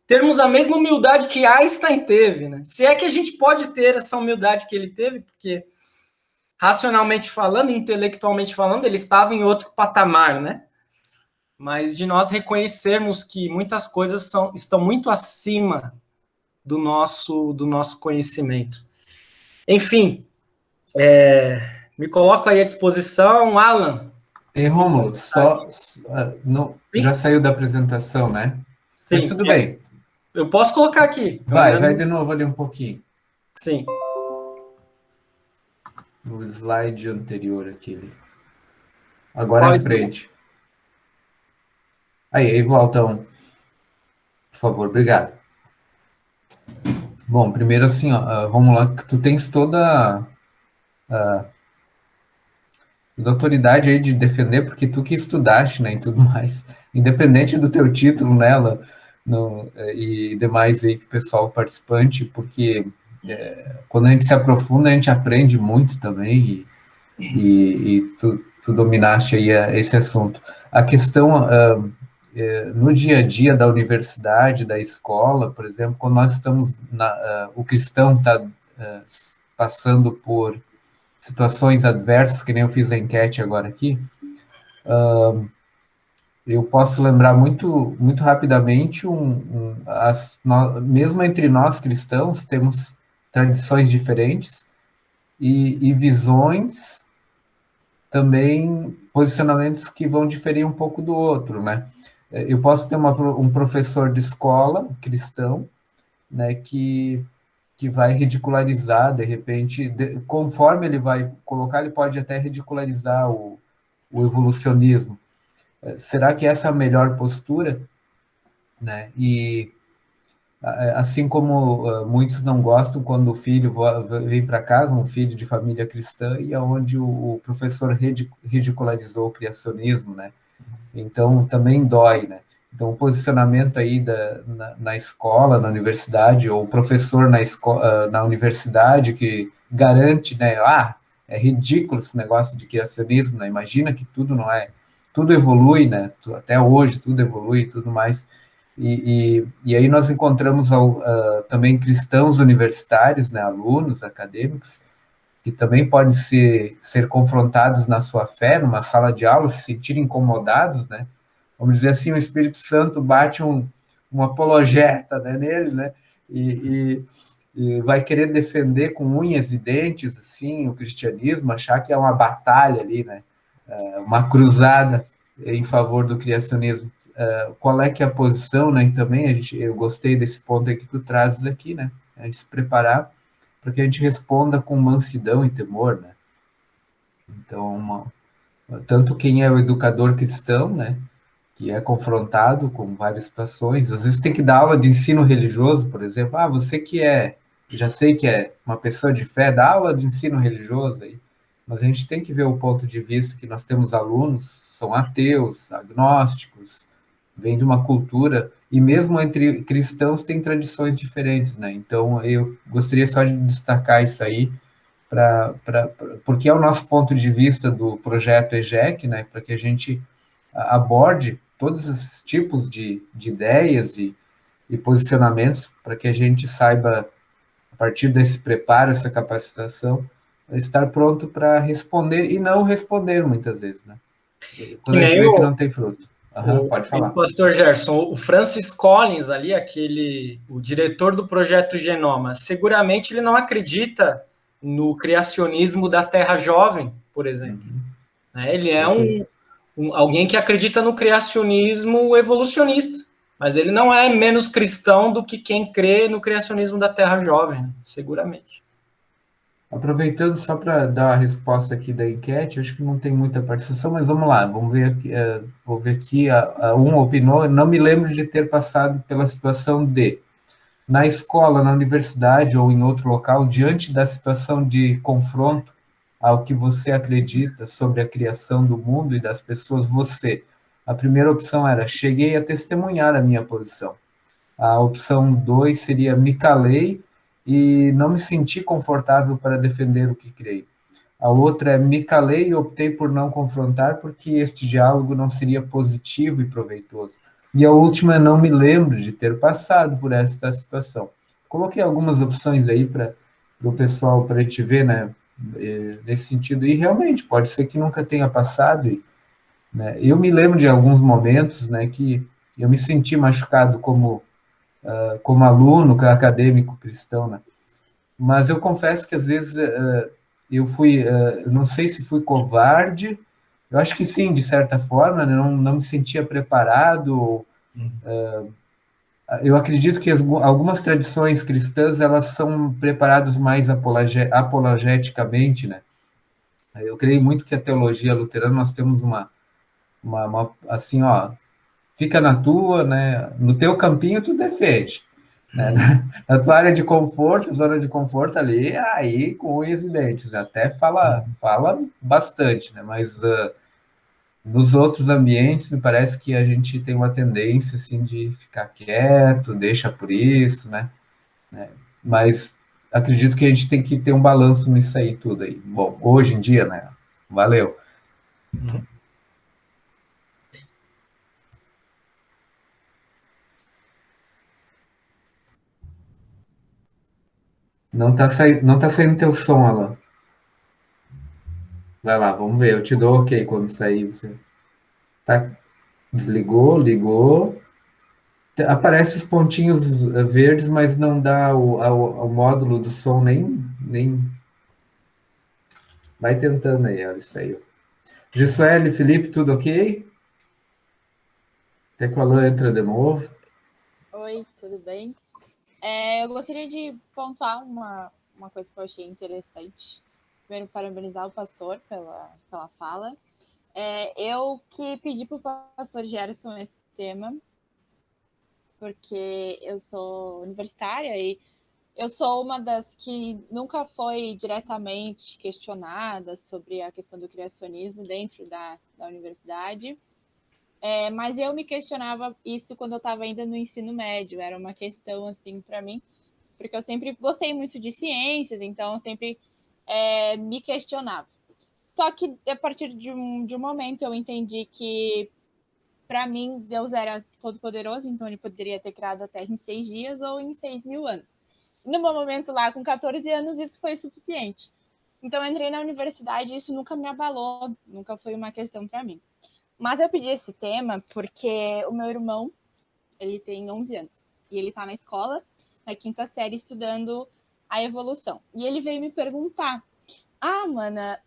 termos a mesma humildade que Einstein teve, né? Se é que a gente pode ter essa humildade que ele teve, porque racionalmente falando, intelectualmente falando, ele estava em outro patamar, né? Mas de nós reconhecermos que muitas coisas estão muito acima do nosso conhecimento. Enfim, me coloco aí à disposição, Alan. E Rômulo, já saiu da apresentação, né? Sim. Mas tudo bem. Eu posso colocar aqui. Vai de novo ali um pouquinho. Sim. No slide anterior aqui. Agora em frente. Aí volta um. Por favor, obrigado. Bom, primeiro assim, vamos lá, tu tens toda a autoridade aí de defender, porque tu que estudaste, né, e tudo mais, independente do teu título nela, e demais aí, pessoal participante, porque quando a gente se aprofunda, a gente aprende muito também, e tu dominaste aí esse assunto. A questão... no dia a dia da universidade, da escola, por exemplo, quando nós estamos, o cristão está passando por situações adversas, que nem eu fiz a enquete agora aqui, eu posso lembrar muito rapidamente, mesmo entre nós cristãos, temos tradições diferentes e visões, também posicionamentos que vão diferir um pouco do outro, né? Eu posso ter um professor de escola cristão, né, que vai ridicularizar, de repente, conforme ele vai colocar, ele pode até ridicularizar o evolucionismo. Será que essa é a melhor postura? Né? E assim como muitos não gostam quando o filho vem para casa, um filho de família cristã, e onde o professor ridicularizou o criacionismo, né? Então, também dói, né? Então, o posicionamento aí na escola, na universidade, ou o professor na universidade que garante, né? É ridículo esse negócio de criacionismo, né? Imagina que tudo não é... Tudo evolui, né? Até hoje, tudo evolui e tudo mais. E aí nós encontramos também cristãos universitários, né? Alunos acadêmicos, que também podem ser confrontados na sua fé, numa sala de aula, se sentirem incomodados, né? Vamos dizer assim, o Espírito Santo bate um apologeta, né, nele, né? E vai querer defender com unhas e dentes, assim, o cristianismo, achar que é uma batalha ali, né? Uma cruzada em favor do criacionismo. Qual é que é a posição, né? E também eu gostei desse ponto aí que tu trazes aqui, né? A gente se preparar para que a gente responda com mansidão e temor, né? Então, tanto quem é o educador cristão, né, que é confrontado com várias situações, às vezes tem que dar aula de ensino religioso, por exemplo, você que já sei que é uma pessoa de fé, dá aula de ensino religioso aí, mas a gente tem que ver o ponto de vista que nós temos alunos, são ateus, agnósticos, vêm de uma cultura, e mesmo entre cristãos tem tradições diferentes, né? Então, eu gostaria só de destacar isso aí, porque é o nosso ponto de vista do projeto EJEC, né? Para que a gente aborde todos esses tipos de ideias e posicionamentos, para que a gente saiba, a partir desse preparo, essa capacitação, estar pronto para responder e não responder muitas vezes, né? Quando a gente vê que não tem fruto. Pode falar. O pastor Gerson, o Francis Collins ali, o diretor do projeto Genoma, seguramente ele não acredita no criacionismo da Terra Jovem, por exemplo. Ele é alguém que acredita no criacionismo evolucionista, mas ele não é menos cristão do que quem crê no criacionismo da Terra Jovem, né? Seguramente. Aproveitando só para dar a resposta aqui da enquete, acho que não tem muita participação, mas vamos lá, vamos ver aqui, vou ver aqui, um opinou, não me lembro de ter passado pela situação na escola, na universidade ou em outro local, diante da situação de confronto ao que você acredita sobre a criação do mundo e das pessoas, você. A primeira opção era, cheguei a testemunhar a minha posição. A opção 2 seria, me calei e não me senti confortável para defender o que creio. A outra é, me calei e optei por não confrontar, porque este diálogo não seria positivo e proveitoso. E a última é, não me lembro de ter passado por esta situação. Coloquei algumas opções aí para o pessoal, para a gente ver, né, nesse sentido. E realmente, pode ser que nunca tenha passado. Né, eu me lembro de alguns momentos, né, que eu me senti machucado como aluno acadêmico cristão, né? Mas eu confesso que às vezes eu fui, não sei se fui covarde, eu acho que sim, de certa forma, né? Não me sentia preparado. Eu acredito que algumas tradições cristãs elas são preparadas mais apologeticamente, né? Eu creio muito que a teologia luterana nós temos uma assim, ó, fica na tua, né? No teu campinho tu defende. Né? Na tua área de conforto, zona de conforto ali, aí com unhas e dentes, né? Até fala bastante, né? Mas nos outros ambientes, me parece que a gente tem uma tendência, assim, de ficar quieto, deixa por isso, né? Mas acredito que a gente tem que ter um balanço nisso aí tudo aí. Bom, hoje em dia, né? Valeu. Não tá saindo teu som, Alan. Vai lá, vamos ver. Eu te dou ok quando sair. Você tá... Desligou, ligou. Aparece os pontinhos verdes, mas não dá o módulo do som nem. Vai tentando aí, olha isso aí. Gisuele, Felipe, tudo ok? Até que o Alan entra de novo. Oi, tudo bem? Eu gostaria de pontuar uma coisa que eu achei interessante. Primeiro, parabenizar o pastor pela fala. Eu que pedi para o pastor Gerson esse tema, porque eu sou universitária e eu sou uma das que nunca foi diretamente questionada sobre a questão do criacionismo dentro da universidade. Mas eu me questionava isso quando eu estava ainda no ensino médio. Era uma questão, assim, para mim, porque eu sempre gostei muito de ciências, então eu sempre me questionava. Só que a partir de um momento eu entendi que, para mim, Deus era todo-poderoso, então ele poderia ter criado a Terra em 6 dias ou em 6.000 anos. No meu momento lá, com 14 anos, isso foi suficiente. Então eu entrei na universidade e isso nunca me abalou, nunca foi uma questão para mim. Mas eu pedi esse tema porque o meu irmão, ele tem 11 anos. E ele está na escola, na 5ª série, estudando a evolução. E ele veio me perguntar, mana,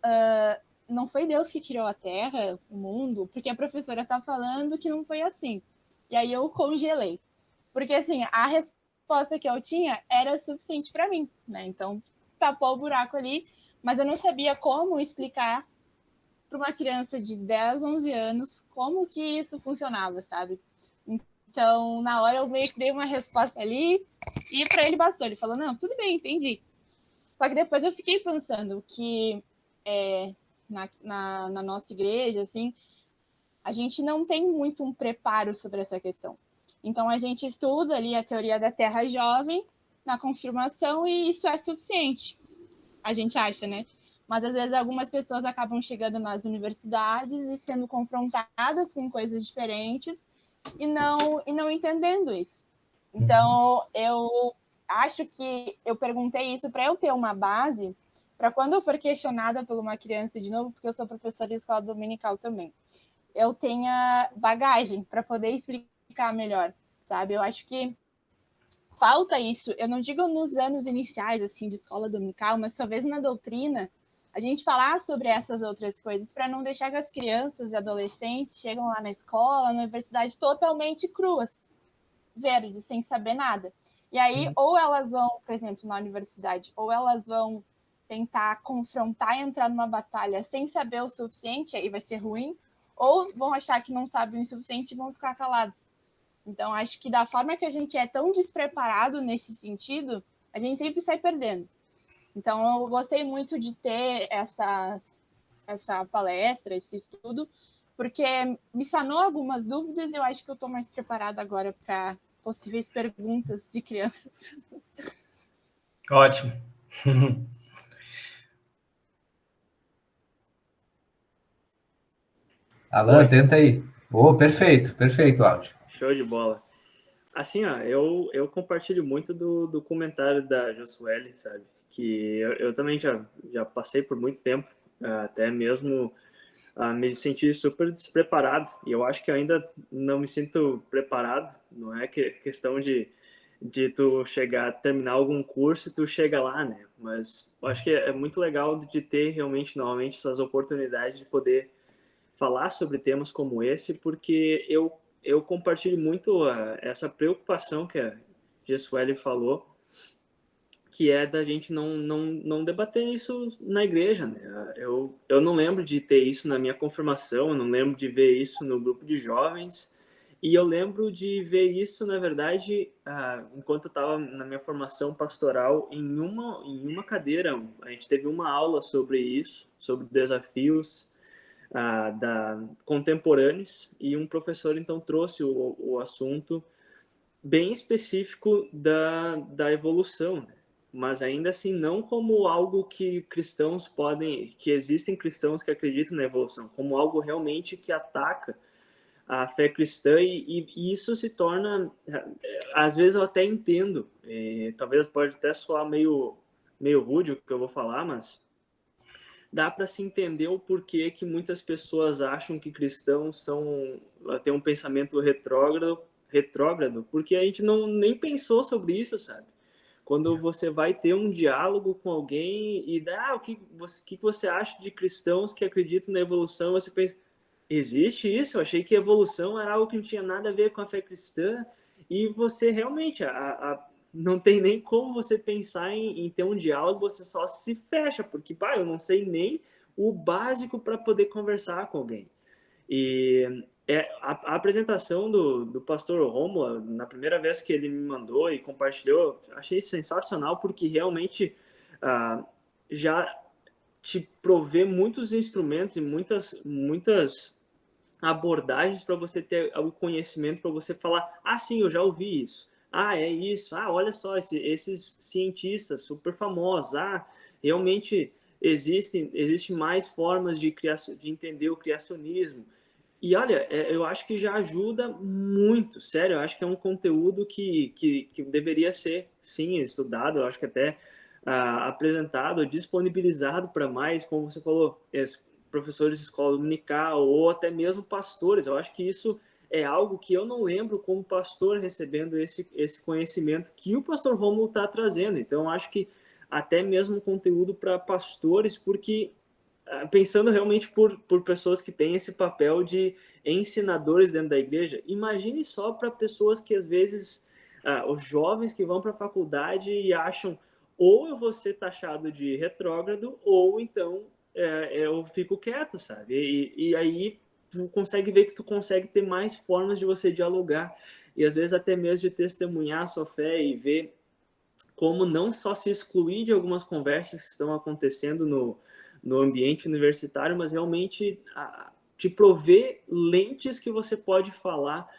não foi Deus que criou a Terra, o mundo? Porque a professora está falando que não foi assim. E aí eu congelei. Porque, assim, a resposta que eu tinha era suficiente para mim, né? Então, tapou o buraco ali, mas eu não sabia como explicar para uma criança de 10, 11 anos como que isso funcionava, sabe? Então, na hora eu meio que dei uma resposta ali e para ele bastou. Ele falou, não, tudo bem, entendi. Só que depois eu fiquei pensando que na nossa igreja, assim, a gente não tem muito um preparo sobre essa questão. Então, a gente estuda ali a teoria da Terra jovem na confirmação e isso é suficiente. A gente acha, né? Mas às vezes algumas pessoas acabam chegando nas universidades e sendo confrontadas com coisas diferentes e não entendendo isso. Então, eu acho que eu perguntei isso para eu ter uma base para quando eu for questionada por uma criança de novo, porque eu sou professora de escola dominical também, eu tenha bagagem para poder explicar melhor, sabe? Eu acho que falta isso. Eu não digo nos anos iniciais, assim, de escola dominical, mas talvez na doutrina, a gente falar sobre essas outras coisas para não deixar que as crianças e adolescentes chegam lá na escola, na universidade, totalmente cruas, verdes, sem saber nada. E aí, ou elas vão, por exemplo, na universidade, ou elas vão tentar confrontar e entrar numa batalha sem saber o suficiente, aí vai ser ruim, ou vão achar que não sabem o suficiente e vão ficar calados. Então, acho que da forma que a gente é tão despreparado nesse sentido, a gente sempre sai perdendo. Então, eu gostei muito de ter essa palestra, esse estudo, porque me sanou algumas dúvidas e eu acho que eu estou mais preparada agora para possíveis perguntas de crianças. Ótimo. Alan, Oi. tenta aí. Oh, perfeito, perfeito, áudio. Show de bola. Assim, ó, eu compartilho muito do comentário da Josuele, sabe? Que eu também já passei por muito tempo, até mesmo me senti super despreparado. E eu acho que ainda não me sinto preparado. Não é questão de tu chegar, terminar algum curso e tu chega lá, né? Mas eu acho que é muito legal de ter realmente, novamente, essas oportunidades de poder falar sobre temas como esse, porque eu compartilho muito essa preocupação que a Jessuele falou, que é da gente não debater isso na igreja, né? Eu não lembro de ter isso na minha confirmação, eu não lembro de ver isso no grupo de jovens, e eu lembro de ver isso, na verdade, enquanto eu estava na minha formação pastoral, em uma cadeira, a gente teve uma aula sobre isso, sobre desafios contemporâneos, e um professor então trouxe o assunto bem específico da evolução, né? Mas ainda assim não como algo que cristãos que existem cristãos que acreditam na evolução, como algo realmente que ataca a fé cristã, e isso se torna, às vezes eu até entendo, talvez pode até soar meio rude o que eu vou falar, mas dá para se entender o porquê que muitas pessoas acham que cristãos têm um pensamento retrógrado, porque a gente nem pensou sobre isso, sabe? Quando você vai ter um diálogo com alguém e dá, que você acha de cristãos que acreditam na evolução, você pensa, existe isso? Eu achei que evolução era algo que não tinha nada a ver com a fé cristã, e você realmente, não tem nem como você pensar em ter um diálogo, você só se fecha, porque, eu não sei nem o básico para poder conversar com alguém. E a apresentação do pastor Rômulo, na primeira vez que ele me mandou e compartilhou, achei sensacional, porque realmente já te provê muitos instrumentos e muitas abordagens para você ter o conhecimento, para você falar, sim, eu já ouvi isso. É isso. Olha só, esses cientistas super famosos. Realmente existe mais formas de entender o criacionismo. E olha, eu acho que já ajuda muito, sério, eu acho que é um conteúdo que deveria ser, sim, estudado, eu acho que até apresentado, disponibilizado para mais, como você falou, professores de escola dominical ou até mesmo pastores. Eu acho que isso é algo que eu não lembro como pastor recebendo esse conhecimento que o pastor Rômulo está trazendo. Então, eu acho que até mesmo conteúdo para pastores, porque pensando realmente por pessoas que têm esse papel de ensinadores dentro da igreja, imagine só para pessoas que às vezes, os jovens que vão para a faculdade e acham, ou eu vou ser taxado de retrógrado, ou então eu fico quieto, sabe? E aí tu consegue ver que tu consegue ter mais formas de você dialogar, e às vezes até mesmo de testemunhar a sua fé e ver como não só se excluir de algumas conversas que estão acontecendo no ambiente universitário, mas realmente te prover lentes que você pode falar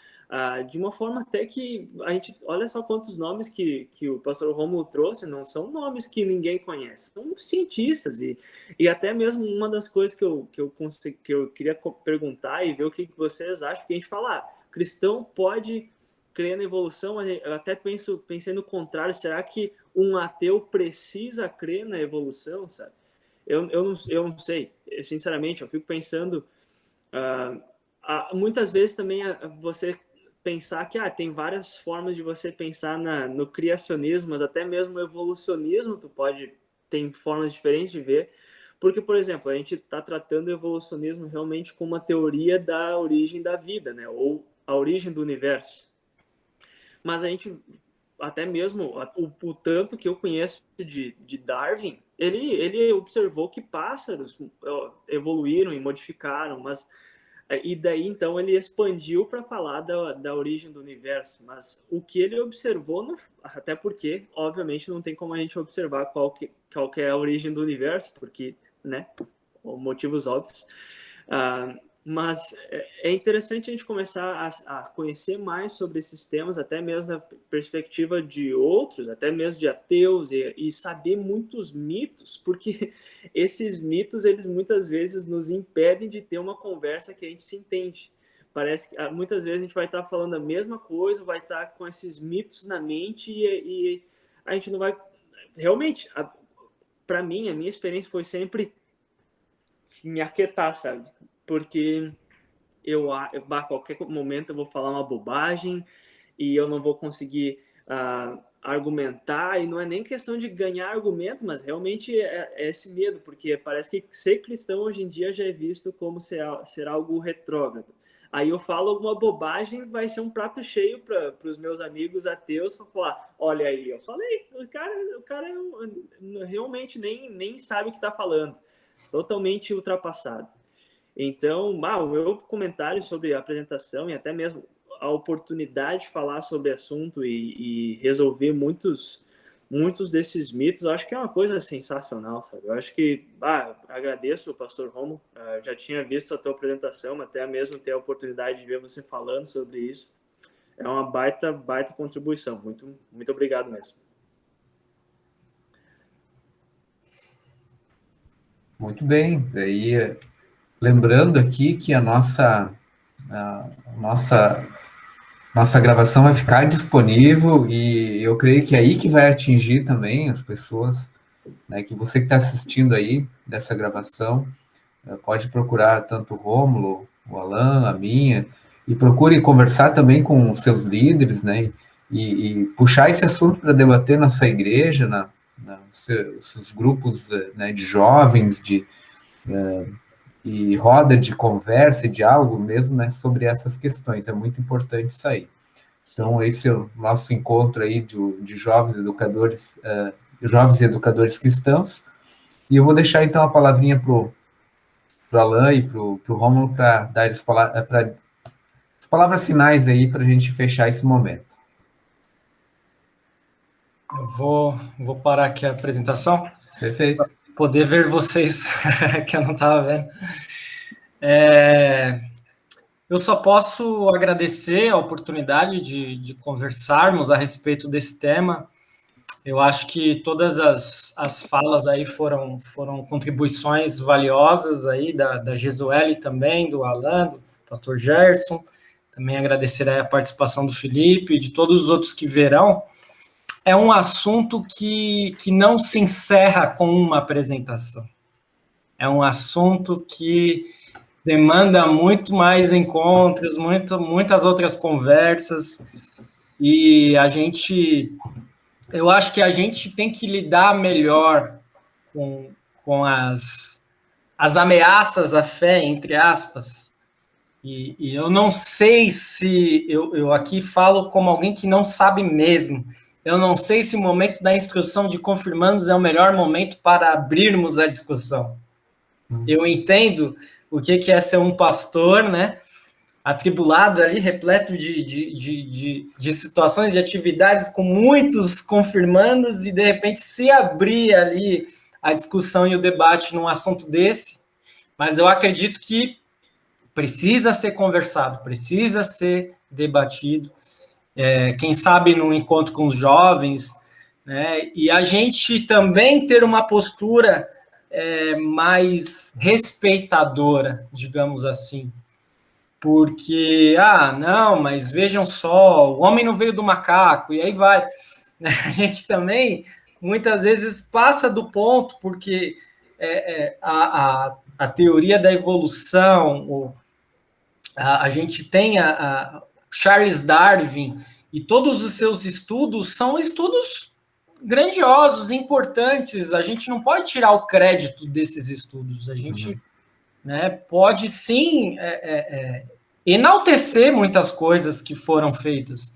de uma forma até que a gente, olha só quantos nomes que o pastor Rômulo trouxe, não são nomes que ninguém conhece, são cientistas, e até mesmo uma das coisas que eu queria perguntar e ver o que vocês acham, porque a gente fala, cristão pode crer na evolução, eu até pensei no contrário, será que um ateu precisa crer na evolução, sabe? Eu não sei, sinceramente, eu fico pensando, muitas vezes também você pensar que tem várias formas de você pensar no criacionismo, mas até mesmo no evolucionismo tem formas diferentes de ver, porque, por exemplo, a gente está tratando o evolucionismo realmente como uma teoria da origem da vida, né? Ou a origem do universo. Mas a gente, até mesmo o tanto que eu conheço de Darwin, ele observou que pássaros evoluíram e modificaram, mas E daí, então, ele expandiu para falar da origem do universo. Mas o que ele observou, até porque, obviamente, não tem como a gente observar qual que é a origem do universo, porque, né, por motivos óbvios. Mas é interessante a gente começar a conhecer mais sobre esses temas, até mesmo da perspectiva de outros, até mesmo de ateus, e saber muitos mitos, porque esses mitos, eles muitas vezes nos impedem de ter uma conversa que a gente se entende. Parece que muitas vezes a gente vai estar falando a mesma coisa, vai estar com esses mitos na mente e a gente não vai... Realmente, para mim, a minha experiência foi sempre me aquietar, sabe? Porque a qualquer momento eu vou falar uma bobagem e eu não vou conseguir argumentar, e não é nem questão de ganhar argumento, mas realmente é esse medo, porque parece que ser cristão hoje em dia já é visto como ser algo retrógrado. Aí eu falo alguma bobagem, vai ser um prato cheio para os meus amigos ateus, para falar, olha aí, eu falei, o cara realmente nem sabe o que está falando, totalmente ultrapassado. Então, o meu comentário sobre a apresentação e até mesmo a oportunidade de falar sobre o assunto e resolver muitos desses mitos, eu acho que é uma coisa sensacional, sabe? Eu acho que, agradeço o pastor Romo, já tinha visto a tua apresentação, até mesmo ter a oportunidade de ver você falando sobre isso. É uma baita contribuição. Muito, muito obrigado mesmo. Muito bem. Daí, lembrando aqui que a nossa gravação vai ficar disponível, e eu creio que é aí que vai atingir também as pessoas, né, que você que está assistindo aí dessa gravação, pode procurar tanto o Rômulo, o Alan, a minha, e procure conversar também com os seus líderes, né, e puxar esse assunto para debater na sua igreja, nos seus grupos, né, de jovens, e roda de conversa e diálogo mesmo, né, sobre essas questões. É muito importante isso aí. Então, esse é o nosso encontro aí de jovens educadores cristãos. E eu vou deixar, então, a palavrinha para o Alan e para o Rômulo para dar as palavras finais aí para a gente fechar esse momento. Eu vou parar aqui a apresentação. Perfeito. Poder ver vocês, que eu não estava vendo. Eu só posso agradecer a oportunidade de conversarmos a respeito desse tema. Eu acho que todas as falas aí foram contribuições valiosas aí da Gesuele também, do Alan, do pastor Gerson. Também agradecer a participação do Felipe e de todos os outros que verão. É um assunto que não se encerra com uma apresentação. É um assunto que demanda muito mais encontros, muitas outras conversas, e eu acho que a gente tem que lidar melhor com as ameaças à fé, entre aspas, e eu não sei se, eu aqui falo como alguém que não sabe mesmo, eu não sei se o momento da instrução de confirmandos é o melhor momento para abrirmos a discussão. Eu entendo o que é ser um pastor, né, atribulado ali, repleto de situações, de atividades com muitos confirmandos, e de repente se abrir ali a discussão e o debate num assunto desse, mas eu acredito que precisa ser conversado, precisa ser debatido, quem sabe num encontro com os jovens, né, e a gente também ter uma postura mais respeitadora, digamos assim, porque, não, mas vejam só, o homem não veio do macaco, e aí vai. A gente também, muitas vezes, passa do ponto, porque a teoria da evolução, a gente tem a Charles Darwin, e todos os seus estudos são estudos grandiosos, importantes. A gente não pode tirar o crédito desses estudos, a gente pode sim enaltecer muitas coisas que foram feitas,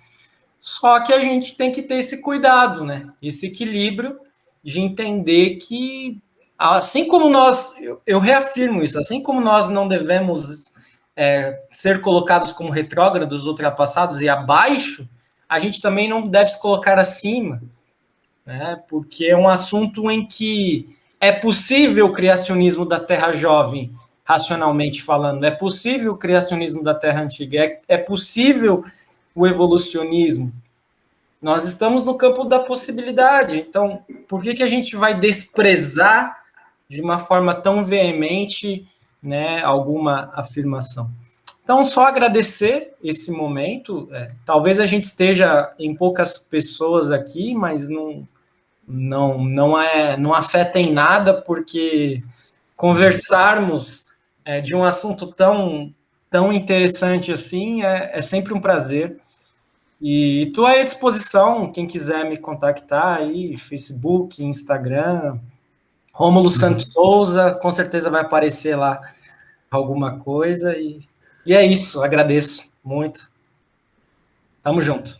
só que a gente tem que ter esse cuidado, né? Esse equilíbrio de entender que, assim como nós, eu reafirmo isso, assim como nós não devemos ser colocados como retrógrados, ultrapassados e abaixo, a gente também não deve se colocar acima, né? Porque é um assunto em que é possível o criacionismo da Terra jovem, racionalmente falando, é possível o criacionismo da Terra antiga, é possível o evolucionismo. Nós estamos no campo da possibilidade, então por que a gente vai desprezar de uma forma tão veemente, né, alguma afirmação? Então, só agradecer esse momento. Talvez a gente esteja em poucas pessoas aqui, mas não afeta em nada, porque conversarmos de um assunto tão interessante assim é sempre um prazer. E estou à disposição, quem quiser me contactar aí, Facebook, Instagram, Rômulo Santos Souza, com certeza vai aparecer lá alguma coisa. E é isso, agradeço muito. Tamo junto.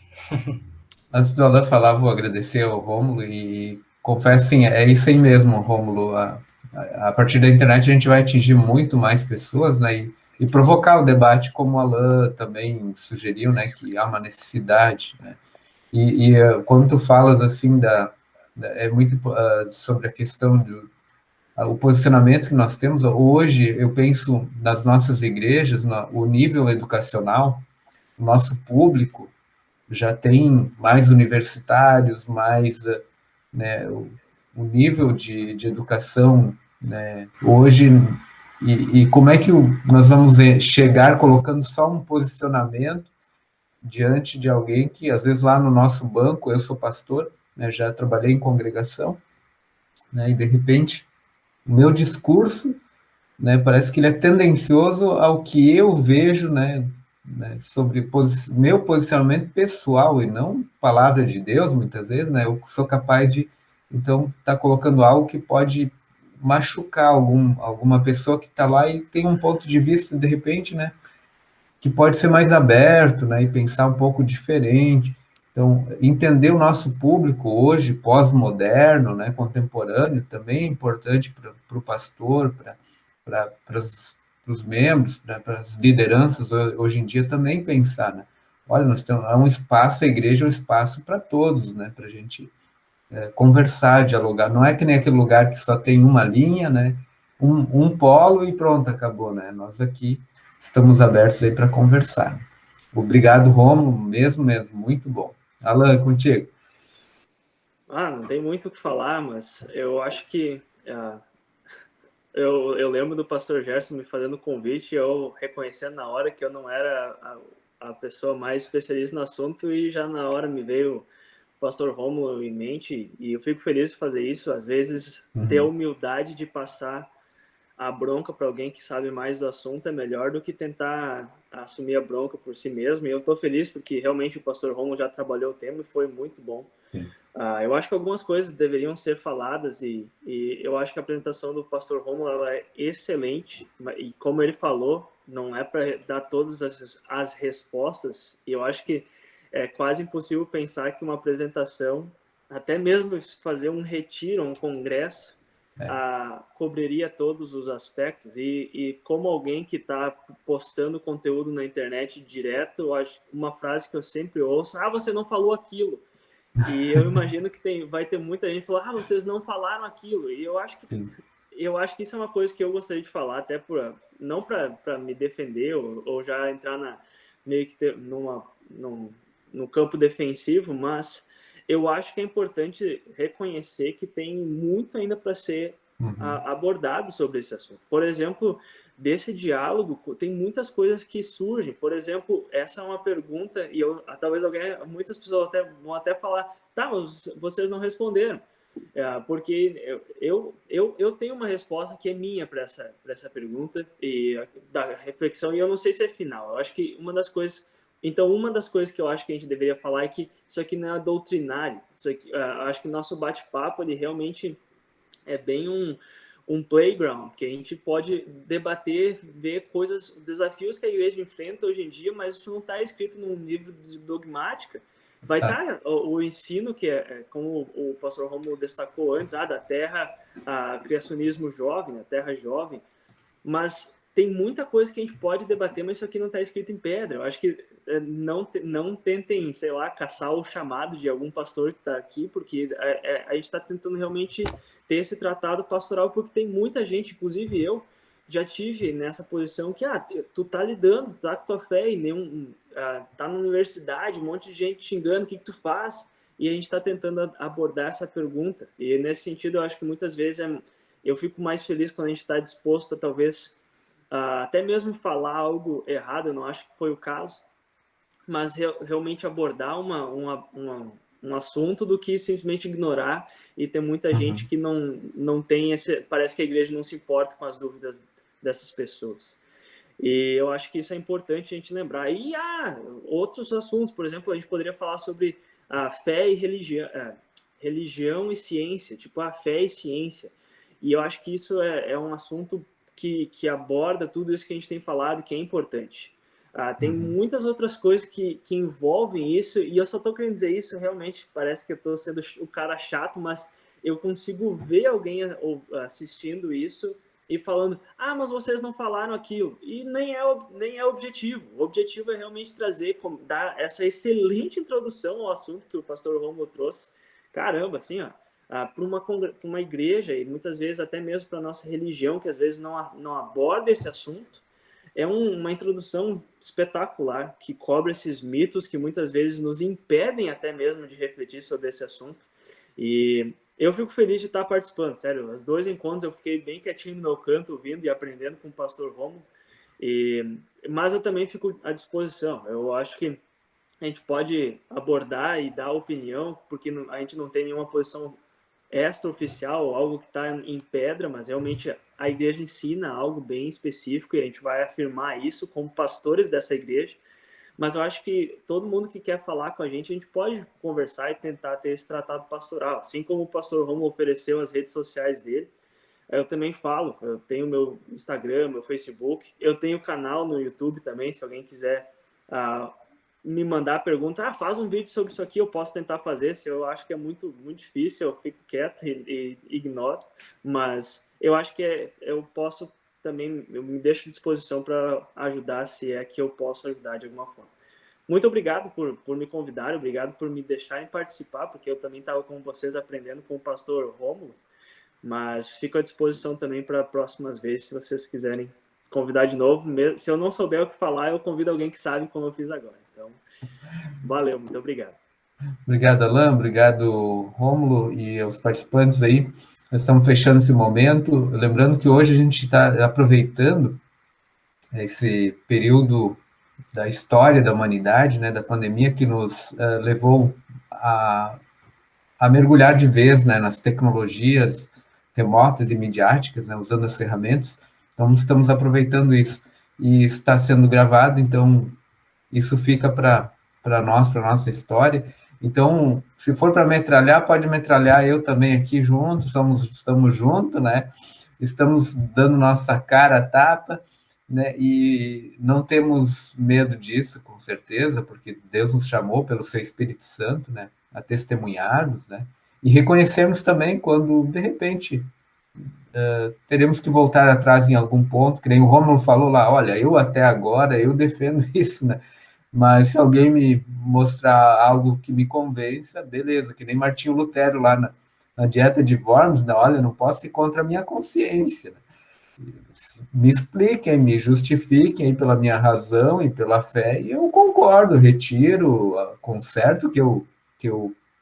Antes do Alan falar, vou agradecer ao Rômulo e confesso, sim, é isso aí mesmo, Rômulo. A partir da internet a gente vai atingir muito mais pessoas, né? E provocar o debate, como o Alan também sugeriu, né? Que há uma necessidade, né? Quando tu falas assim é muito sobre a questão do o posicionamento que nós temos hoje, eu penso nas nossas igrejas, o nível educacional, o nosso público já tem mais universitários, mais, né, o nível de educação, né, hoje, e como é que nós vamos chegar colocando só um posicionamento diante de alguém que, às vezes, lá no nosso banco, eu sou pastor, né, já trabalhei em congregação, né, e, de repente, o meu discurso, né, parece que ele é tendencioso ao que eu vejo, né, sobre meu posicionamento pessoal e não palavra de Deus, muitas vezes, né, eu sou capaz de, então, estar colocando algo que pode machucar alguma pessoa que está lá e tem um ponto de vista, de repente, né, que pode ser mais aberto, né, e pensar um pouco diferente. Então, entender o nosso público hoje, pós-moderno, né, contemporâneo, também é importante para o pastor, para os membros, para as lideranças hoje em dia também pensar, né? Olha, nós temos um espaço, a igreja é um espaço para todos, né, para a gente conversar, dialogar. Não é que nem aquele lugar que só tem uma linha, né, um polo e pronto, acabou, né? Nós aqui estamos abertos aí para conversar. Obrigado, Rômulo, mesmo, muito bom. Alan, contigo. Não tem muito o que falar, mas eu acho que eu lembro do pastor Gerson me fazendo convite e eu reconhecendo na hora que eu não era a pessoa mais especialista no assunto e já na hora me veio o pastor Rômulo em mente e eu fico feliz de fazer isso, às vezes ter a humildade de passar a bronca para alguém que sabe mais do assunto é melhor do que tentar assumir a bronca por si mesmo. E eu estou feliz porque realmente o pastor Rômulo já trabalhou o tema e foi muito bom. Eu acho que algumas coisas deveriam ser faladas e eu acho que a apresentação do pastor Rômulo ela é excelente e como ele falou, não é para dar todas as respostas. E eu acho que é quase impossível pensar que uma apresentação, até mesmo fazer um retiro, um congresso, cobriria todos os aspectos e como alguém que está postando conteúdo na internet direto, uma frase que eu sempre ouço, você não falou aquilo, e eu imagino que vai ter muita gente falando, vocês não falaram aquilo, e eu acho que isso é uma coisa que eu gostaria de falar, até não para me defender ou já entrar meio que no campo defensivo, mas eu acho que é importante reconhecer que tem muito ainda para ser abordado sobre esse assunto. Por exemplo, desse diálogo, tem muitas coisas que surgem. Por exemplo, essa é uma pergunta, e talvez muitas pessoas vão até falar, mas vocês não responderam. Porque eu tenho uma resposta que é minha para essa pergunta, e da reflexão, e eu não sei se é final. Eu acho que uma das coisas que eu acho que a gente deveria falar é que isso aqui não é doutrinário. Acho que nosso bate-papo ele realmente é bem um playground, que a gente pode debater, ver desafios que a igreja enfrenta hoje em dia, mas isso não está escrito num livro de dogmática. Vai estar o ensino, que como o pastor Rômulo destacou antes, da terra, criacionismo jovem, a terra jovem, mas tem muita coisa que a gente pode debater, mas isso aqui não está escrito em pedra. Eu acho que não tentem, sei lá, caçar o chamado de algum pastor que está aqui, porque a gente está tentando realmente ter esse tratado pastoral, porque tem muita gente, inclusive eu, já tive nessa posição que, tu tá lidando, tu tá com tua fé, e tá na universidade, um monte de gente te xingando, o que tu faz? E a gente está tentando abordar essa pergunta. E nesse sentido, eu acho que muitas vezes eu fico mais feliz quando a gente está disposto a talvez até mesmo falar algo errado, eu não acho que foi o caso, mas realmente abordar um assunto do que simplesmente ignorar, e tem muita gente que não tem parece que a igreja não se importa com as dúvidas dessas pessoas. E eu acho que isso é importante a gente lembrar. E outros assuntos, por exemplo, a gente poderia falar sobre a fé e religião e ciência, tipo a fé e ciência. E eu acho que isso é um assunto que aborda tudo isso que a gente tem falado, que é importante. Tem muitas outras coisas que envolvem isso, e eu só estou querendo dizer isso, realmente parece que eu estou sendo o cara chato, mas eu consigo ver alguém assistindo isso e falando, mas vocês não falaram aquilo. E nem é o objetivo. O objetivo é realmente dar essa excelente introdução ao assunto que o pastor Rômulo trouxe. Caramba, assim, para uma igreja, e muitas vezes até mesmo para a nossa religião, que às vezes não aborda esse assunto, é uma introdução espetacular, que cobre esses mitos que muitas vezes nos impedem até mesmo de refletir sobre esse assunto. E eu fico feliz de estar participando, sério. Os 2 encontros eu fiquei bem quietinho no meu canto, ouvindo e aprendendo com o pastor Rômulo. Mas eu também fico à disposição. Eu acho que a gente pode abordar e dar opinião, porque a gente não tem nenhuma posição extraoficial, algo que está em pedra, mas realmente a igreja ensina algo bem específico e a gente vai afirmar isso como pastores dessa igreja. Mas eu acho que todo mundo que quer falar com a gente pode conversar e tentar ter esse tratado pastoral. Assim como o pastor Romulo ofereceu as redes sociais dele, eu também falo. Eu tenho meu Instagram, meu Facebook, eu tenho canal no YouTube também, se alguém quiser me mandar pergunta, faz um vídeo sobre isso aqui, eu posso tentar fazer. Se eu acho que é muito, muito difícil, eu fico quieto e ignoro, mas eu acho que eu posso também, eu me deixo à disposição para ajudar, se é que eu posso ajudar de alguma forma. Muito obrigado por me convidar, obrigado por me deixarem participar, porque eu também estava com vocês aprendendo com o pastor Rômulo, mas fico à disposição também para próximas vezes, se vocês quiserem convidar de novo. Se eu não souber o que falar, eu convido alguém que sabe, como eu fiz agora. Então, valeu, muito obrigado. Obrigado, Alain, obrigado, Rômulo, e aos participantes aí. Nós estamos fechando esse momento, lembrando que hoje a gente está aproveitando esse período da história da humanidade, né, da pandemia, que nos levou a mergulhar de vez, né, nas tecnologias remotas e midiáticas, né, usando as ferramentas. Então, estamos aproveitando isso. E está sendo gravado, então isso fica para nós, para a nossa história. Então, se for para metralhar, pode metralhar eu também aqui junto, estamos juntos, né? Estamos dando nossa cara a tapa, né? E não temos medo disso, com certeza, porque Deus nos chamou pelo seu Espírito Santo, né? A testemunharmos, né? E reconhecermos também quando, de repente, teremos que voltar atrás em algum ponto, que nem o Rômulo falou lá, olha, eu até agora, eu defendo isso, né? Mas se alguém me mostrar algo que me convença, beleza, que nem Martinho Lutero lá na dieta de Worms, né? Olha, não posso ir contra a minha consciência, né? Me expliquem, me justifiquem pela minha razão e pela fé, e eu concordo, retiro, conserto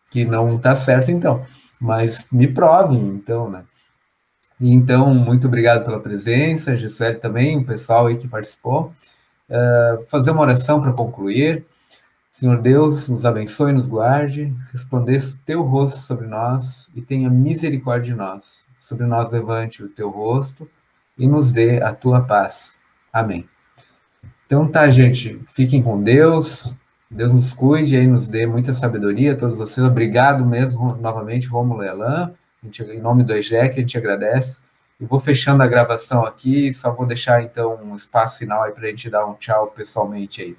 que não está certo, então, mas me provem, então, né? Então, muito obrigado pela presença, Gisele também, o pessoal aí que participou. Fazer uma oração para concluir. Senhor Deus, nos abençoe, nos guarde, resplandeça o teu rosto sobre nós e tenha misericórdia de nós. Sobre nós levante o teu rosto e nos dê a tua paz. Amém. Então tá, gente, fiquem com Deus, Deus nos cuide e nos dê muita sabedoria a todos vocês. Obrigado mesmo, novamente, Rômulo e Alain. Em nome do EGEC, a gente agradece. Eu vou fechando a gravação aqui, só vou deixar, então, um espaço final aí para a gente dar um tchau pessoalmente aí.